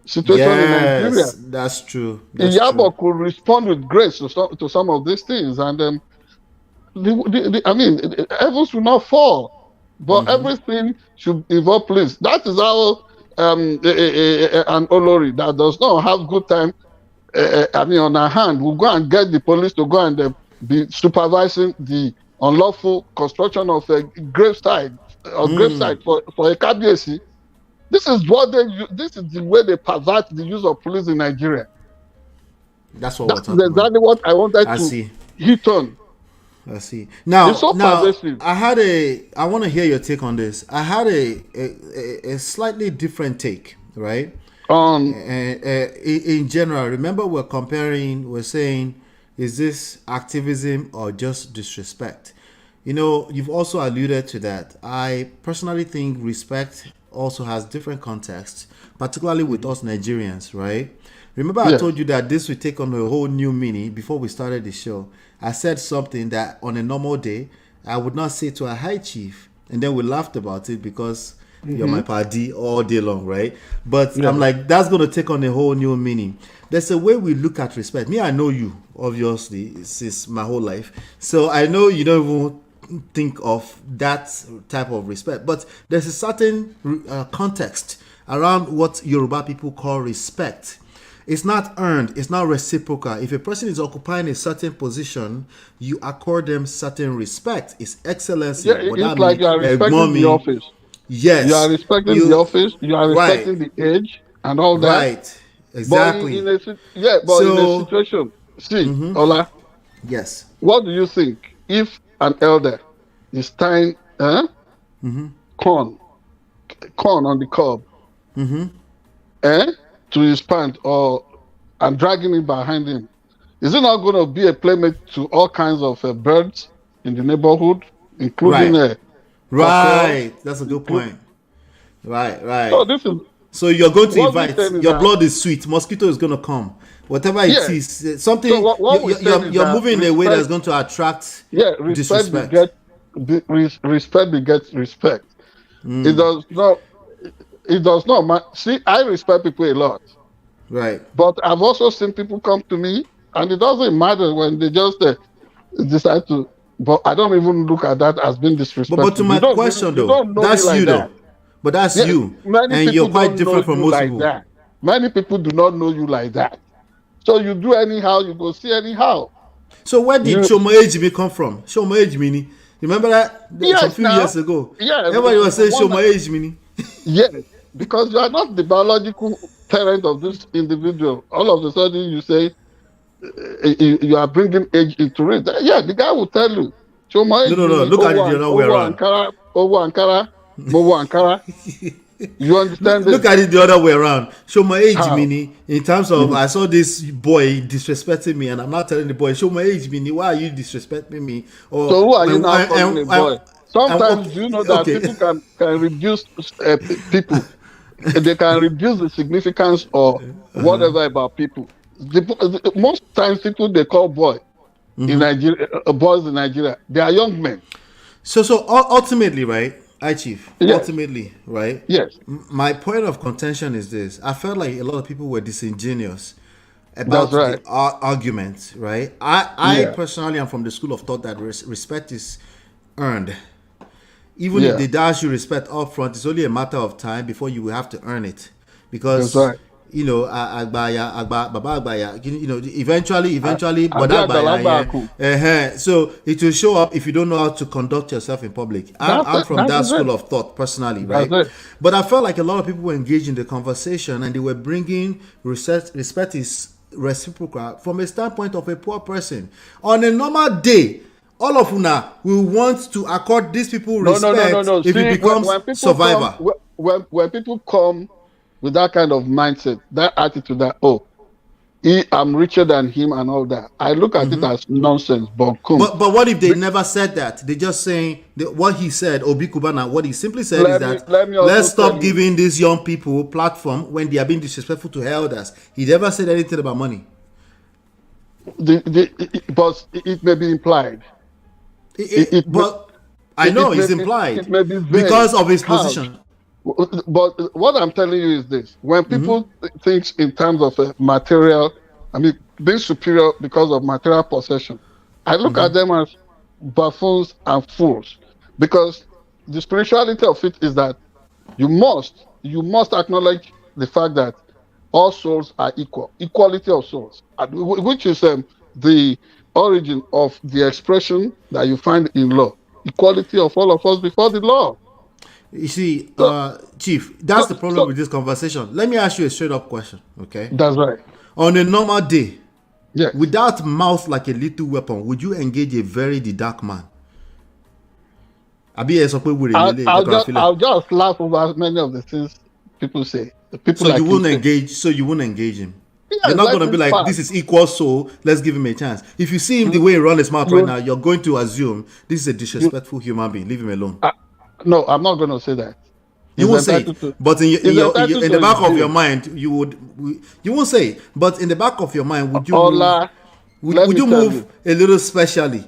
situation in Nigeria. That's true. Iyabo could respond with grace to some of these things, and heavens will not fall, but everything should involve police. That is how an Olori that does not have good time, on her hand, will go and get the police to go and be supervising the unlawful construction of a gravesite for a KBC. This is the way they pervert the use of police in Nigeria. That's what That's exactly what I wanted to hit on. I see. Now, pervasive. I want to hear your take on this. I had a slightly different take, right? In general, remember we're saying Is this activism or just disrespect? You know, you've also alluded to that. I personally think respect also has different contexts, particularly with us Nigerians, right? Remember, I Yeah. told you that this would take on a whole new meaning before we started the show. I said something that on a normal day, I would not say to a high chief. And then we laughed about it because you're my party all day long, right? But I'm like, that's going to take on a whole new meaning. There's a way we look at respect. Me, I know you, obviously, since my whole life. So I know you don't even think of that type of respect. But there's a certain context around what Yoruba people call respect. It's not earned. It's not reciprocal. If a person is occupying a certain position, you accord them certain respect. It's excellency. Yeah, it's like you are respecting the office. Yes. You are respecting the office. You are respecting the age and all that. Right. Exactly. But in a situation, see, Ola. Yes. What do you think if an elder is tying corn on the cob, to his pant and dragging it behind him? Is it not going to be a playmate to all kinds of birds in the neighborhood, including right? That's a good point. Right. So this is. So you're going to invite. Your blood is sweet. Mosquito is going to come. Whatever it is, something. So you're moving in a way that's going to attract. Disrespect. Respect begets respect. It does not. See, I respect people a lot. Right. But I've also seen people come to me, and it doesn't matter when they just decide to. But I don't even look at that as being disrespectful. But to my question, though, that's you, though. But that's you, and you're quite different from most people. That. Many people do not know you like that. So you do anyhow, you go see anyhow. So where did Shomo come from? Shomo Mini. Remember that a few years ago? Yeah. Everybody was saying Shomo Mini. Yes, because you are not the biological parent of this individual. All of a sudden you say you are bringing age into it. Yeah, the guy will tell you. Shomo No. Look at it the other way around. Ankara. You understand? Look at it the other way around. Show my age, Mini. In terms of, I saw this boy disrespecting me, and I'm not telling the boy, show my age, Mini. Why are you disrespecting me? Or, so who are you now calling a boy? Sometimes do you know that people can reduce people. They can reduce the significance or whatever about people. Most times people they call boy in Nigeria, boys in Nigeria, they are young men. So ultimately, right? Chief. Yes. Ultimately, right? Yes. My point of contention is this. I felt like a lot of people were disingenuous about the argument, right? I personally am from the school of thought that respect is earned. Even if they dash you respect up front, it's only a matter of time before you will have to earn it. Because you know, eventually, so it will show up if you don't know how to conduct yourself in public. I'm from that school of thought personally, right? But I felt like a lot of people were engaged in the conversation and they were bringing respect is reciprocal from a standpoint of a poor person. On a normal day, all of una will want to accord these people respect if it becomes survivor. When people come with that kind of mindset, that attitude that, I'm richer than him and all that, I look at it as nonsense. But what if they never said that? They just saying what he said, Obi Cubana, what he simply said is that let's stop giving these young people platform when they are being disrespectful to elders. He never said anything about money. But it may be implied. But I know it's implied it may be because of his position. But what I'm telling you is this: when people think in terms of material, I mean, being superior because of material possession, I look at them as buffoons and fools. Because the spirituality of it is that you must acknowledge the fact that all souls are equal, equality of souls, which is the origin of the expression that you find in law, equality of all of us before the law. You see, Chief, that's the problem with this conversation. Let me ask you a straight up question, okay? That's right. On a normal day, without mouth like a little weapon, would you engage a very dark man? I'll just laugh over many of the things people say. So you wouldn't engage him? They're not going to be like, pass. this is equal, so let's give him a chance. If you see him the way he runs his mouth right now, you're going to assume this is a disrespectful human being. Leave him alone. No, I'm not going to say that. You won't say it, but in the back of your mind, you won't say it, but in the back of your mind, would you would you move a little specially,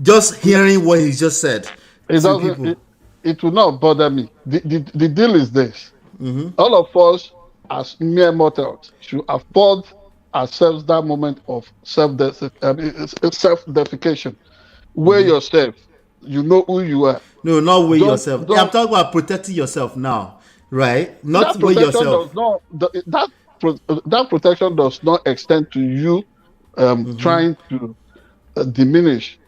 just hearing what he just said? It will not bother me. The deal is this: all of us, as mere mortals, should afford ourselves that moment of self-defecation. Weigh yourself. You know who you are. No, not weigh yourself. Yeah, I'm talking about protecting yourself now, right? Not weigh yourself. That protection does not extend to you trying to diminish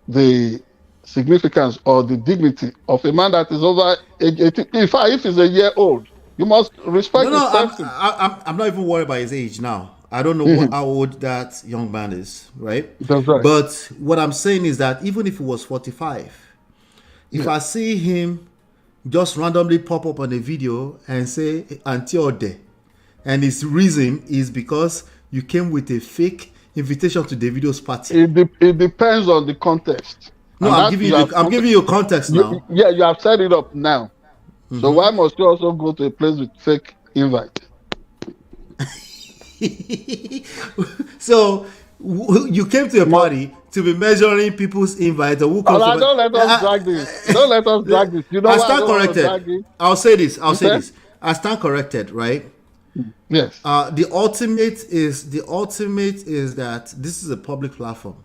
the significance or the dignity of a man that is over age 18. In fact, if he's a year old, you must respect his person. I'm not even worried about his age now. I don't know how old that young man is, right? That's right. But what I'm saying is that even if he was 45, if I see him just randomly pop up on a video and say Antiode, and his reason is because you came with a fake invitation to Davido's party. It depends on the context. No, I'm giving you context now. You have set it up now. So why must you also go to a place with fake invite? So you came to a party to be measuring people's invite or who comes to don't let us drag this. Don't let us drag this. You know I stand corrected. I'll say this. I stand corrected, right? Yes. The ultimate is that this is a public platform.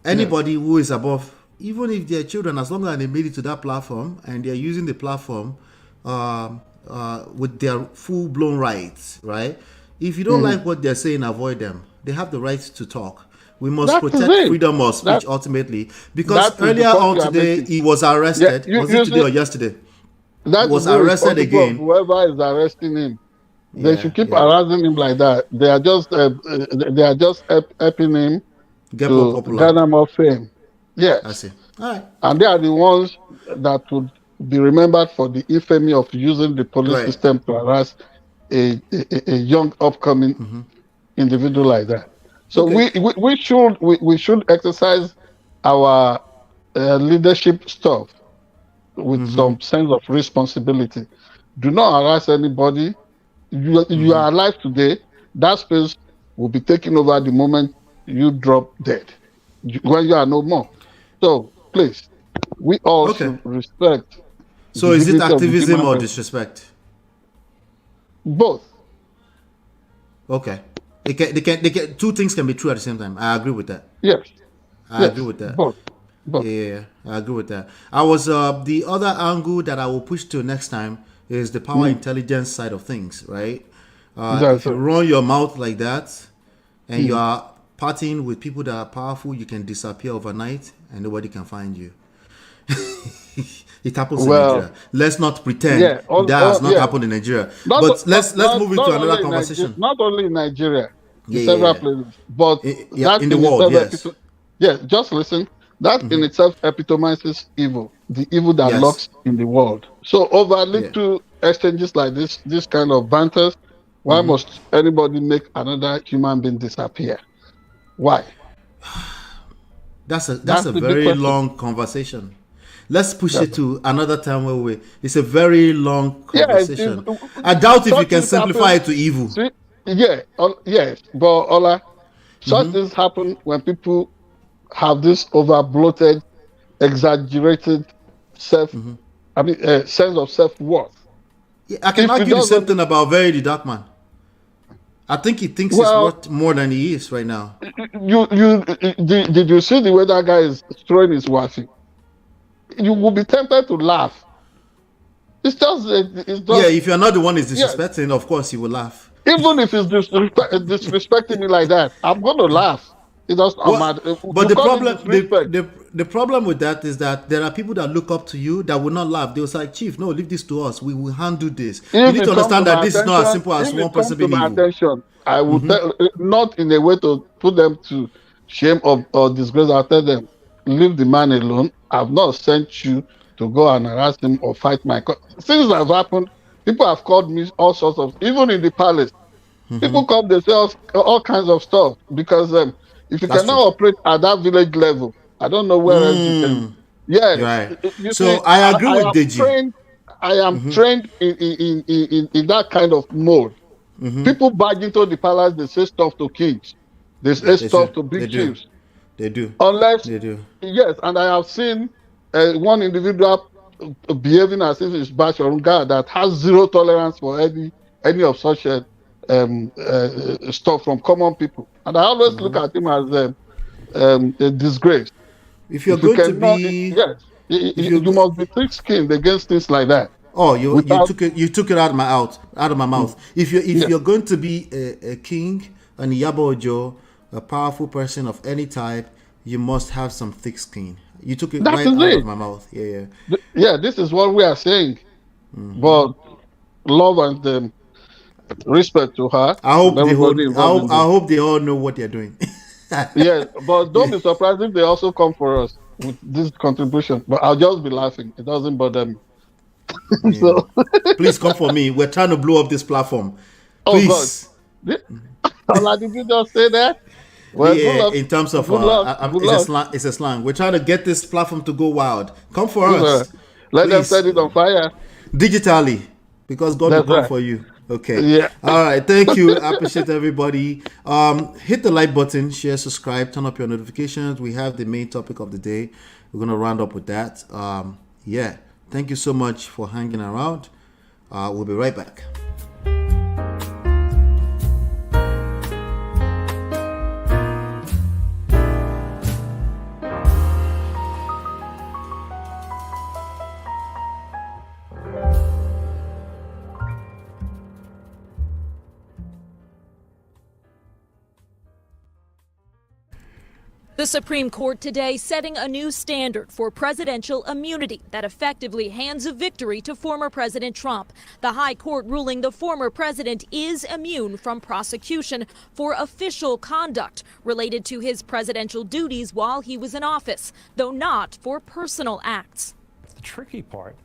Anybody who is above, even if they're children, as long as they made it to that platform and they're using the platform with their full-blown rights, right? If you don't like what they're saying, avoid them. They have the right to talk. We must protect freedom of speech ultimately. Because earlier on today, he was arrested. Was it today or yesterday? He was arrested again. Whoever is arresting him, they should keep harassing him like that. They are just helping him to garner more fame. Yes. I see. All right. And they are the ones that would be remembered for the infamy of using the police system to harass a young upcoming individual like that. So we should exercise our leadership stuff with some sense of responsibility. Do not harass anybody. You are alive today. That space will be taken over the moment you drop dead, when you are no more. So please, we all should respect. So is it activism or disrespect? Both. Okay. They can, two things can be true at the same time. I agree with that. Yes. I agree with that. Both. Yeah, I agree with that. I was the other angle that I will push to next time is the power intelligence side of things, right? If you run your mouth like that and you are partying with people that are powerful, you can disappear overnight and nobody can find you. It happens in Nigeria. Let's not pretend that has not happened in Nigeria. Let's move into another conversation. Not only in Nigeria, in several places, but in the world. Yes, just listen. That in itself epitomizes evil, the evil that lurks in the world. So over little exchanges like this kind of banters, why must anybody make another human being disappear? Why? That's a very long conversation. Let's push it to another time where it's a very long conversation. I doubt if you can simplify it to evil. Yes, but Ola, such things happen when people have this over-bloated, exaggerated sense of self-worth. Yeah, I can argue the same thing about VeryDarkMan. I think he thinks he's worth more than he is right now. Did you see the way that guy is throwing his washing? You will be tempted to laugh. It's just if you're not the one who's disrespecting, of course you will laugh. Even if he's disrespecting me like that, I'm going to laugh. It does not matter. But the problem with that is that there are people that look up to you that will not laugh. They will say, "Chief, no, leave this to us. We will handle this." You need to understand that this is not as simple as one person being evil. Attention, I will tell, not in a way to put them to shame or disgrace. I'll tell them, leave the man alone. I've not sent you to go and harass him or fight my cause. Things have happened. People have called me all sorts of, even in the palace. People come, they sell all kinds of stuff because if you That's cannot true. operate at that village level, I don't know where else you can. Yes, Right. you So see, I agree I with am Deji. trained. I am trained in that kind of mode. People barge into the palace, they say stuff to kings, they say They do. stuff to They big do. chiefs. They do. Unless, They do. yes, and I have seen one individual behaving as if it's Bashorunga that has zero tolerance for any of such stuff from common people. And I always look at him as a disgrace. If you're If you going to cannot, be, yes, if you're, you must be thick-skinned against things like that. oh, you Without, took it out of my mouth. If yes, you're going to be a king, an Iyabo Ojo, a powerful person of any type, you must have some thick skin. You took it that right is out of it. my mouth. Yeah. Yeah, this is what we are saying. But love and respect to her I and hope everybody involved in I this. hope they all know what they're doing. Yes, but don't be surprised if they also come for us with this contribution. But I'll just be laughing. It doesn't bother me. Yeah. So, Please come for me. We're trying to blow up this platform. oh God, Please. Ola, did you just say that? Well, good Yeah, luck. in terms of Good luck. Good it's a luck. slang. It's a slang. We're trying to get this platform to go wild. Come for It's all right. us, Let them please, set it on fire. digitally, because God will That's come right. for you. Okay. Yeah. All right. Thank you. I appreciate everybody. Hit the like button, share, subscribe, turn up your notifications. We have the main topic of the day. We're gonna round up with that. Yeah. Thank you so much for hanging around. We'll be right back. The Supreme Court today setting a new standard for presidential immunity that effectively hands a victory to former President Trump. The High Court ruling the former president is immune from prosecution for official conduct related to his presidential duties while he was in office, though not for personal acts. The tricky part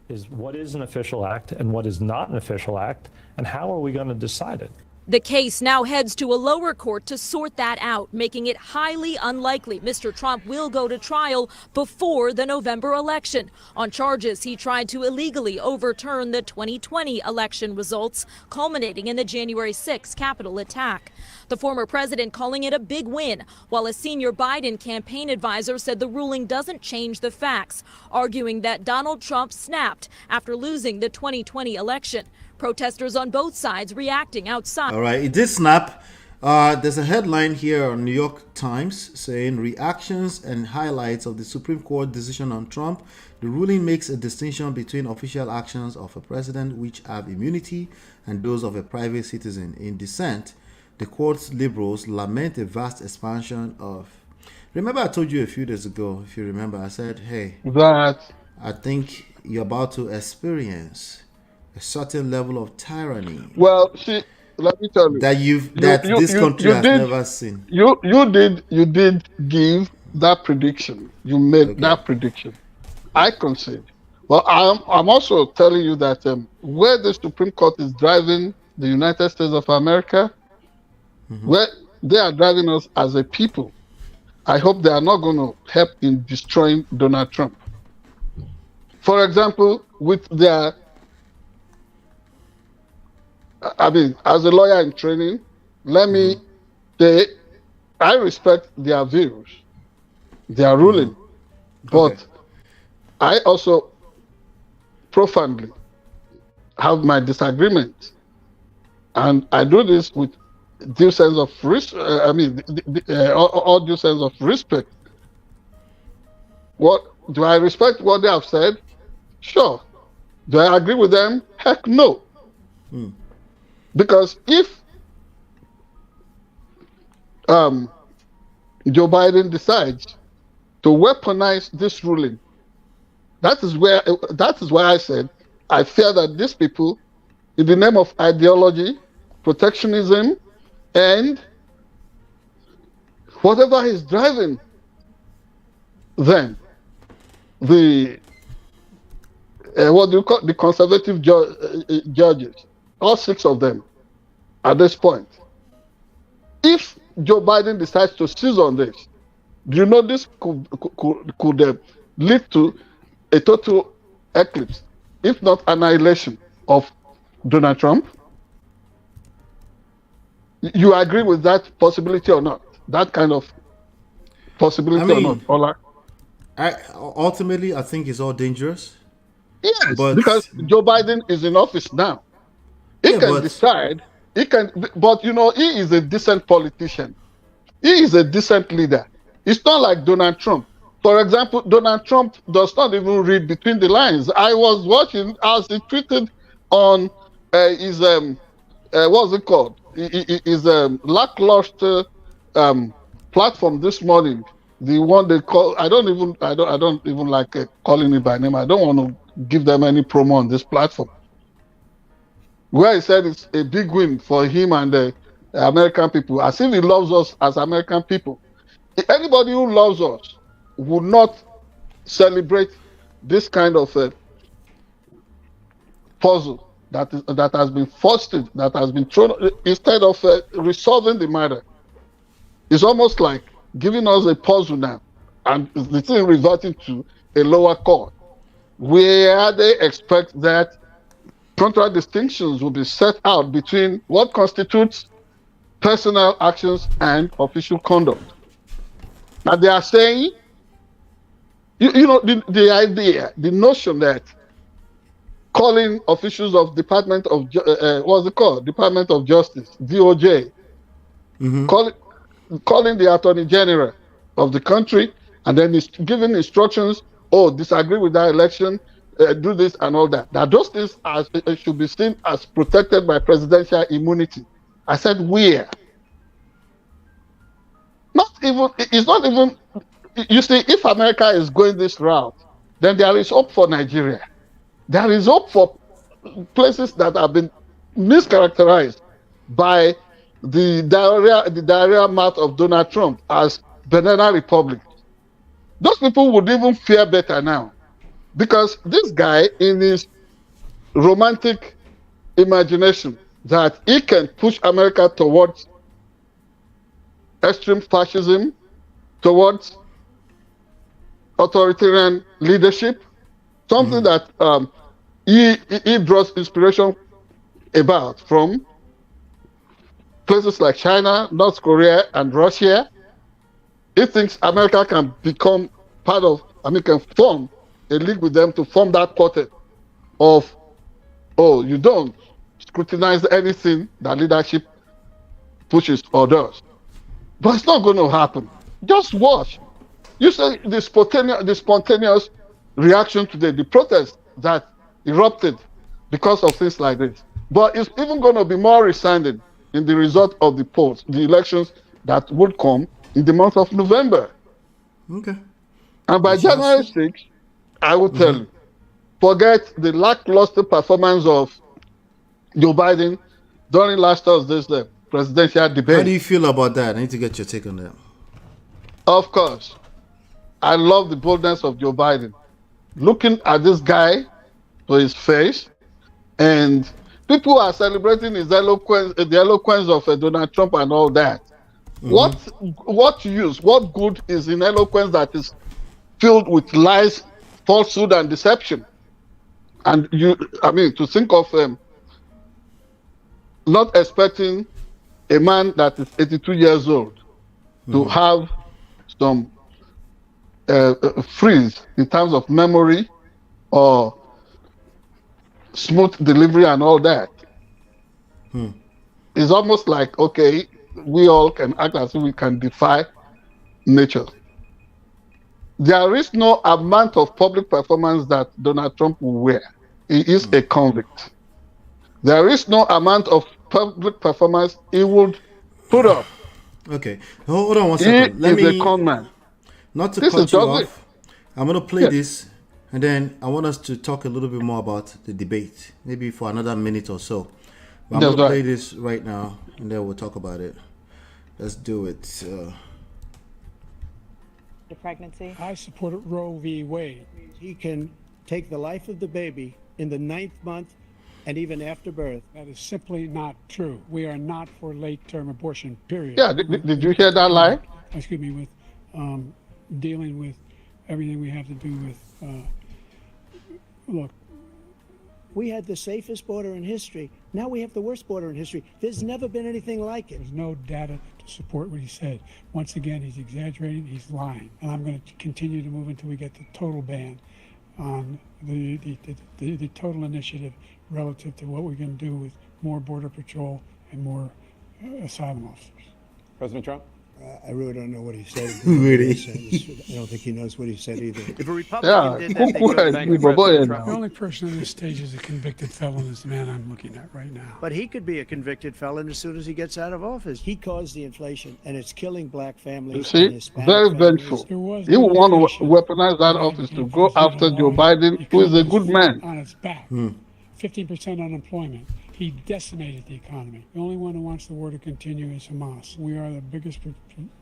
is what is an official act and what is not an official act, and how are we going to decide it? The case now heads to a lower court to sort that out, making it highly unlikely Mr. Trump will go to trial before the November election on charges he tried to illegally overturn the 2020 election results, culminating in the January 6 Capitol attack. The former president calling it a big win, while a senior Biden campaign advisor said the ruling doesn't change the facts, arguing that Donald Trump snapped after losing the 2020 election. Protesters on both sides reacting outside. All right, it did snap. There's a headline here on New York Times saying reactions and highlights of the Supreme Court decision on Trump. The ruling makes a distinction between official actions of a president, which have immunity, and those of a private citizen. In dissent, the court's liberals lament a vast expansion of... Remember I told you a few days ago, if you remember, I said, hey, That, I think you're about to experience a certain level of tyranny well, see, let me tell you. that this country has never seen. You did give that prediction. You made that prediction. I concede. Well, I'm also telling you that where the Supreme Court is driving the United States of America, where they are driving us as a people, I hope they are not going to help in destroying Donald Trump. For example, with their, I mean, as a lawyer in training, let me say, I respect their views, their ruling, but I also profoundly have my disagreement, and I do this with due sense of all due sense of respect. What do I respect what they have said? Sure. Do I agree with them? Heck no. Because if Joe Biden decides to weaponize this ruling, that is why I said I fear that these people, in the name of ideology, protectionism, and whatever is driving them, the what do you call the conservative judges, all 6 of them, at this point. If Joe Biden decides to seize on this, do you know this could lead to a total eclipse, if not annihilation, of Donald Trump? You agree with that possibility or not? That kind of possibility or not? Ola? Ultimately, I think it's all dangerous. Yes, but, because Joe Biden is in office now. He can decide. He can, but he is a decent politician. He is a decent leader. It's not like Donald Trump. For example, Donald Trump does not even read between the lines. I was watching as he tweeted on his what's it called? His lackluster platform this morning. The one they call I don't even like calling it by name. I don't want to give them any promo on this platform. Where he said it's a big win for him and the American people, as if he loves us as American people. Anybody who loves us would not celebrate this kind of puzzle that has been fostered, that has been thrown, instead of resolving the matter. It's almost like giving us a puzzle now, and the thing reverting to a lower court, where they expect that contradistinctions will be set out between what constitutes personal actions and official conduct. Now they are saying, the idea, the notion that calling officials of Department of Department of Justice, DOJ, calling the Attorney General of the country, and then he's giving instructions. Disagree with that election, do this and all that. Now those things should be seen as protected by presidential immunity. I said where? It's not even. You see, if America is going this route, then there is hope for Nigeria. There is hope for places that have been mischaracterized by the diarrhea mouth of Donald Trump as banana republic. Those people would even fear better now, because this guy, in his romantic imagination that he can push America towards extreme fascism, towards authoritarian leadership, something that he draws inspiration about from places like China, North Korea, and Russia. He thinks America can become can form a league with them to form that quartet of, you don't scrutinize anything that leadership pushes or does. But it's not going to happen. Just watch. You say the spontaneous reaction to the protest that erupted because of things like this. But it's even going to be more resounding in the result of the polls, the elections that would come in the month of November. Okay. And by January 6th, I will tell you, forget the lackluster performance of Joe Biden during last Thursday's presidential debate. How do you feel about that? I need to get your take on that. Of course. I love the boldness of Joe Biden. Looking at this guy to his face, and people are celebrating his eloquence, the eloquence of Donald Trump and all that. What use, what good is in eloquence that is filled with lies, falsehood, and deception? And to think of not expecting a man that is 82 years old to have some freeze in terms of memory or smooth delivery and all that. It's almost like, okay, we all can act as if we can defy nature. There is no amount of public performance that Donald Trump will wear. He is a convict. There is no amount of public performance he would put up. Okay, hold on one second. He is a con man. Not to cut you off, I'm going to play this, and then I want us to talk a little bit more about the debate, maybe for another minute or so. But I'm going to play this right now, and then we'll talk about it. Let's do it. The pregnancy. I support Roe v. Wade. He can take the life of the baby in the 9th month and even after birth. That is simply not true. We are not for late-term abortion, period. Yeah, did you hear that lie? Excuse me, with dealing with everything we have to do with, look. We had the safest border in history. Now we have the worst border in history. There's never been anything like it. There's no data to support what he said. Once again, he's exaggerating, he's lying. And I'm going to continue to move until we get the total ban on the total initiative relative to what we're going to do with more border patrol and more asylum officers. President Trump? I really don't know what he said. Really? I don't think he knows what he said either. If a Republican did that, they could thank President Trump. The only person on this stage is a convicted felon is the man I'm looking at right now. But he could be a convicted felon as soon as he gets out of office. He caused the inflation, and it's killing black families. You see, and Hispanic very families. vengeful. He will want to weaponize that office to go after Joe Biden, who is a good man. On its back, 15% unemployment. He decimated the economy. The only one who wants the war to continue is Hamas. We are the biggest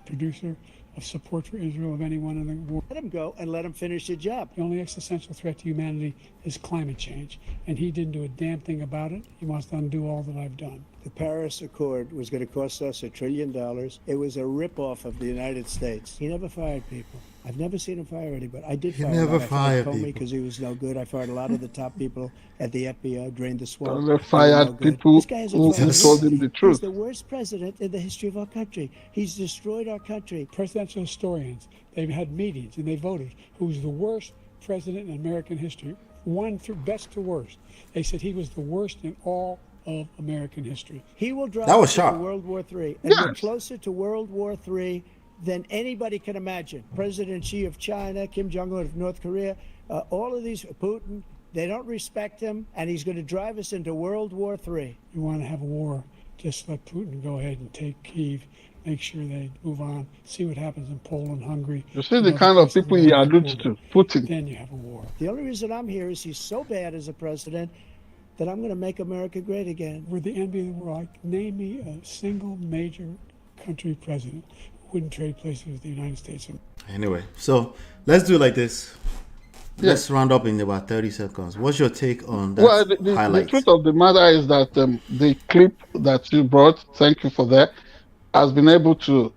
producer of support for Israel of anyone in the war. Let him go and let him finish the job. The only existential threat to humanity is climate change, and he didn't do a damn thing about it. He wants to undo all that I've done. The Paris Accord was going to cost us $1 trillion. It was a ripoff of the United States. He never fired people. I've never seen him fire anybody. I did fire him. Never fired Comey people because he was no good. I fired a lot of the top people at the FBI, drained the swamp. They fired people who told him the truth. He's the worst president in the history of our country. He's destroyed our country. Presidential historians, they've had meetings and they voted who's the worst president in American history. One through best to worst. They said he was the worst in all of American history. He will drive That was us to sharp. World War III. And we're closer to World War III than anybody can imagine. President Xi of China, Kim Jong-un of North Korea, all of these, Putin, they don't respect him, and he's going to drive us into World War III. You want to have a war, just let Putin go ahead and take Kyiv, make sure they move on, see what happens in Poland, Hungary. You see the kind of people he alludes to, Putin. Then you have a war. The only reason I'm here is he's so bad as a president that I'm going to make America great again. We're the envy of the world. Name me a single major country president who wouldn't trade places with the United States. Anyway, so let's do it like this. Let's round up in about 30 seconds. What's your take on that? Well, the truth of the matter is that the clip that you brought, thank you for that, has been able to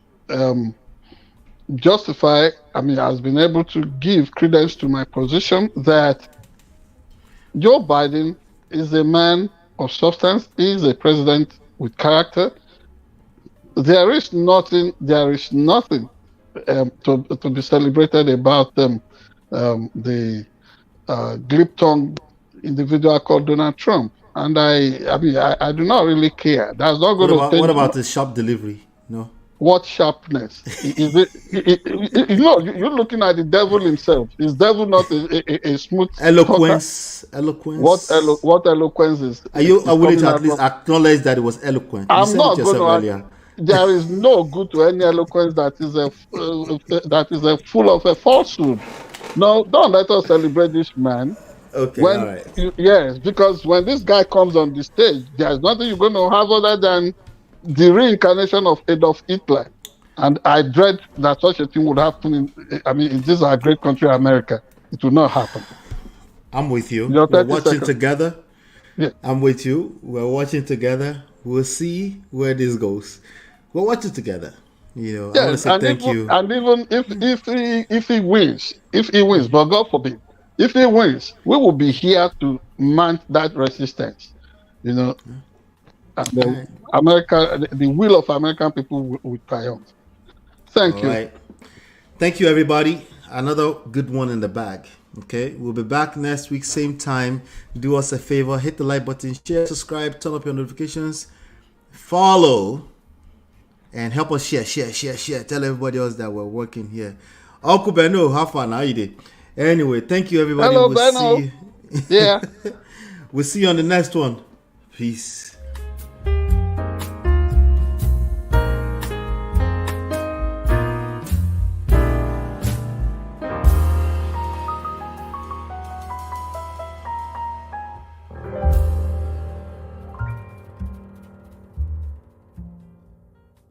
justify, has been able to give credence to my position that Joe Biden is a man of substance. He is a president with character. There is nothing to be celebrated about the glib-tongued individual called Donald Trump. And I do not really care. That's not going to. What about the sharp delivery? No. What sharpness? Is it? You're looking at the devil himself. Is devil not a smooth eloquence? Eloquence. What eloquence is? Are you willing to at least acknowledge that it was eloquent? I'm not going to. There is no good to any eloquence that is full of a falsehood. No, don't let us celebrate this man. Okay, all right. Yes, because when this guy comes on the stage, there's nothing you're going to have other than the reincarnation of Adolf Hitler. And I dread that such a thing would happen in this our great country, America. It will not happen. I'm with you. We're watching together. Yeah. I'm with you. We're watching together. We'll see where this goes. We're watching together. I want to say thank you. And even if he wins, but God forbid, if he wins, we will be here to mount that resistance. America, the will of American people will triumph. Thank you. Right. Thank you, everybody. Another good one in the bag. Okay, we'll be back next week, same time. Do us a favor, hit the like button, share, subscribe, turn up your notifications, follow, and help us share. Tell everybody else that we're working here. Uncle Beno, how far now you did? Anyway, thank you, everybody. Hello, Beno. Yeah. We'll see you on the next one. Peace.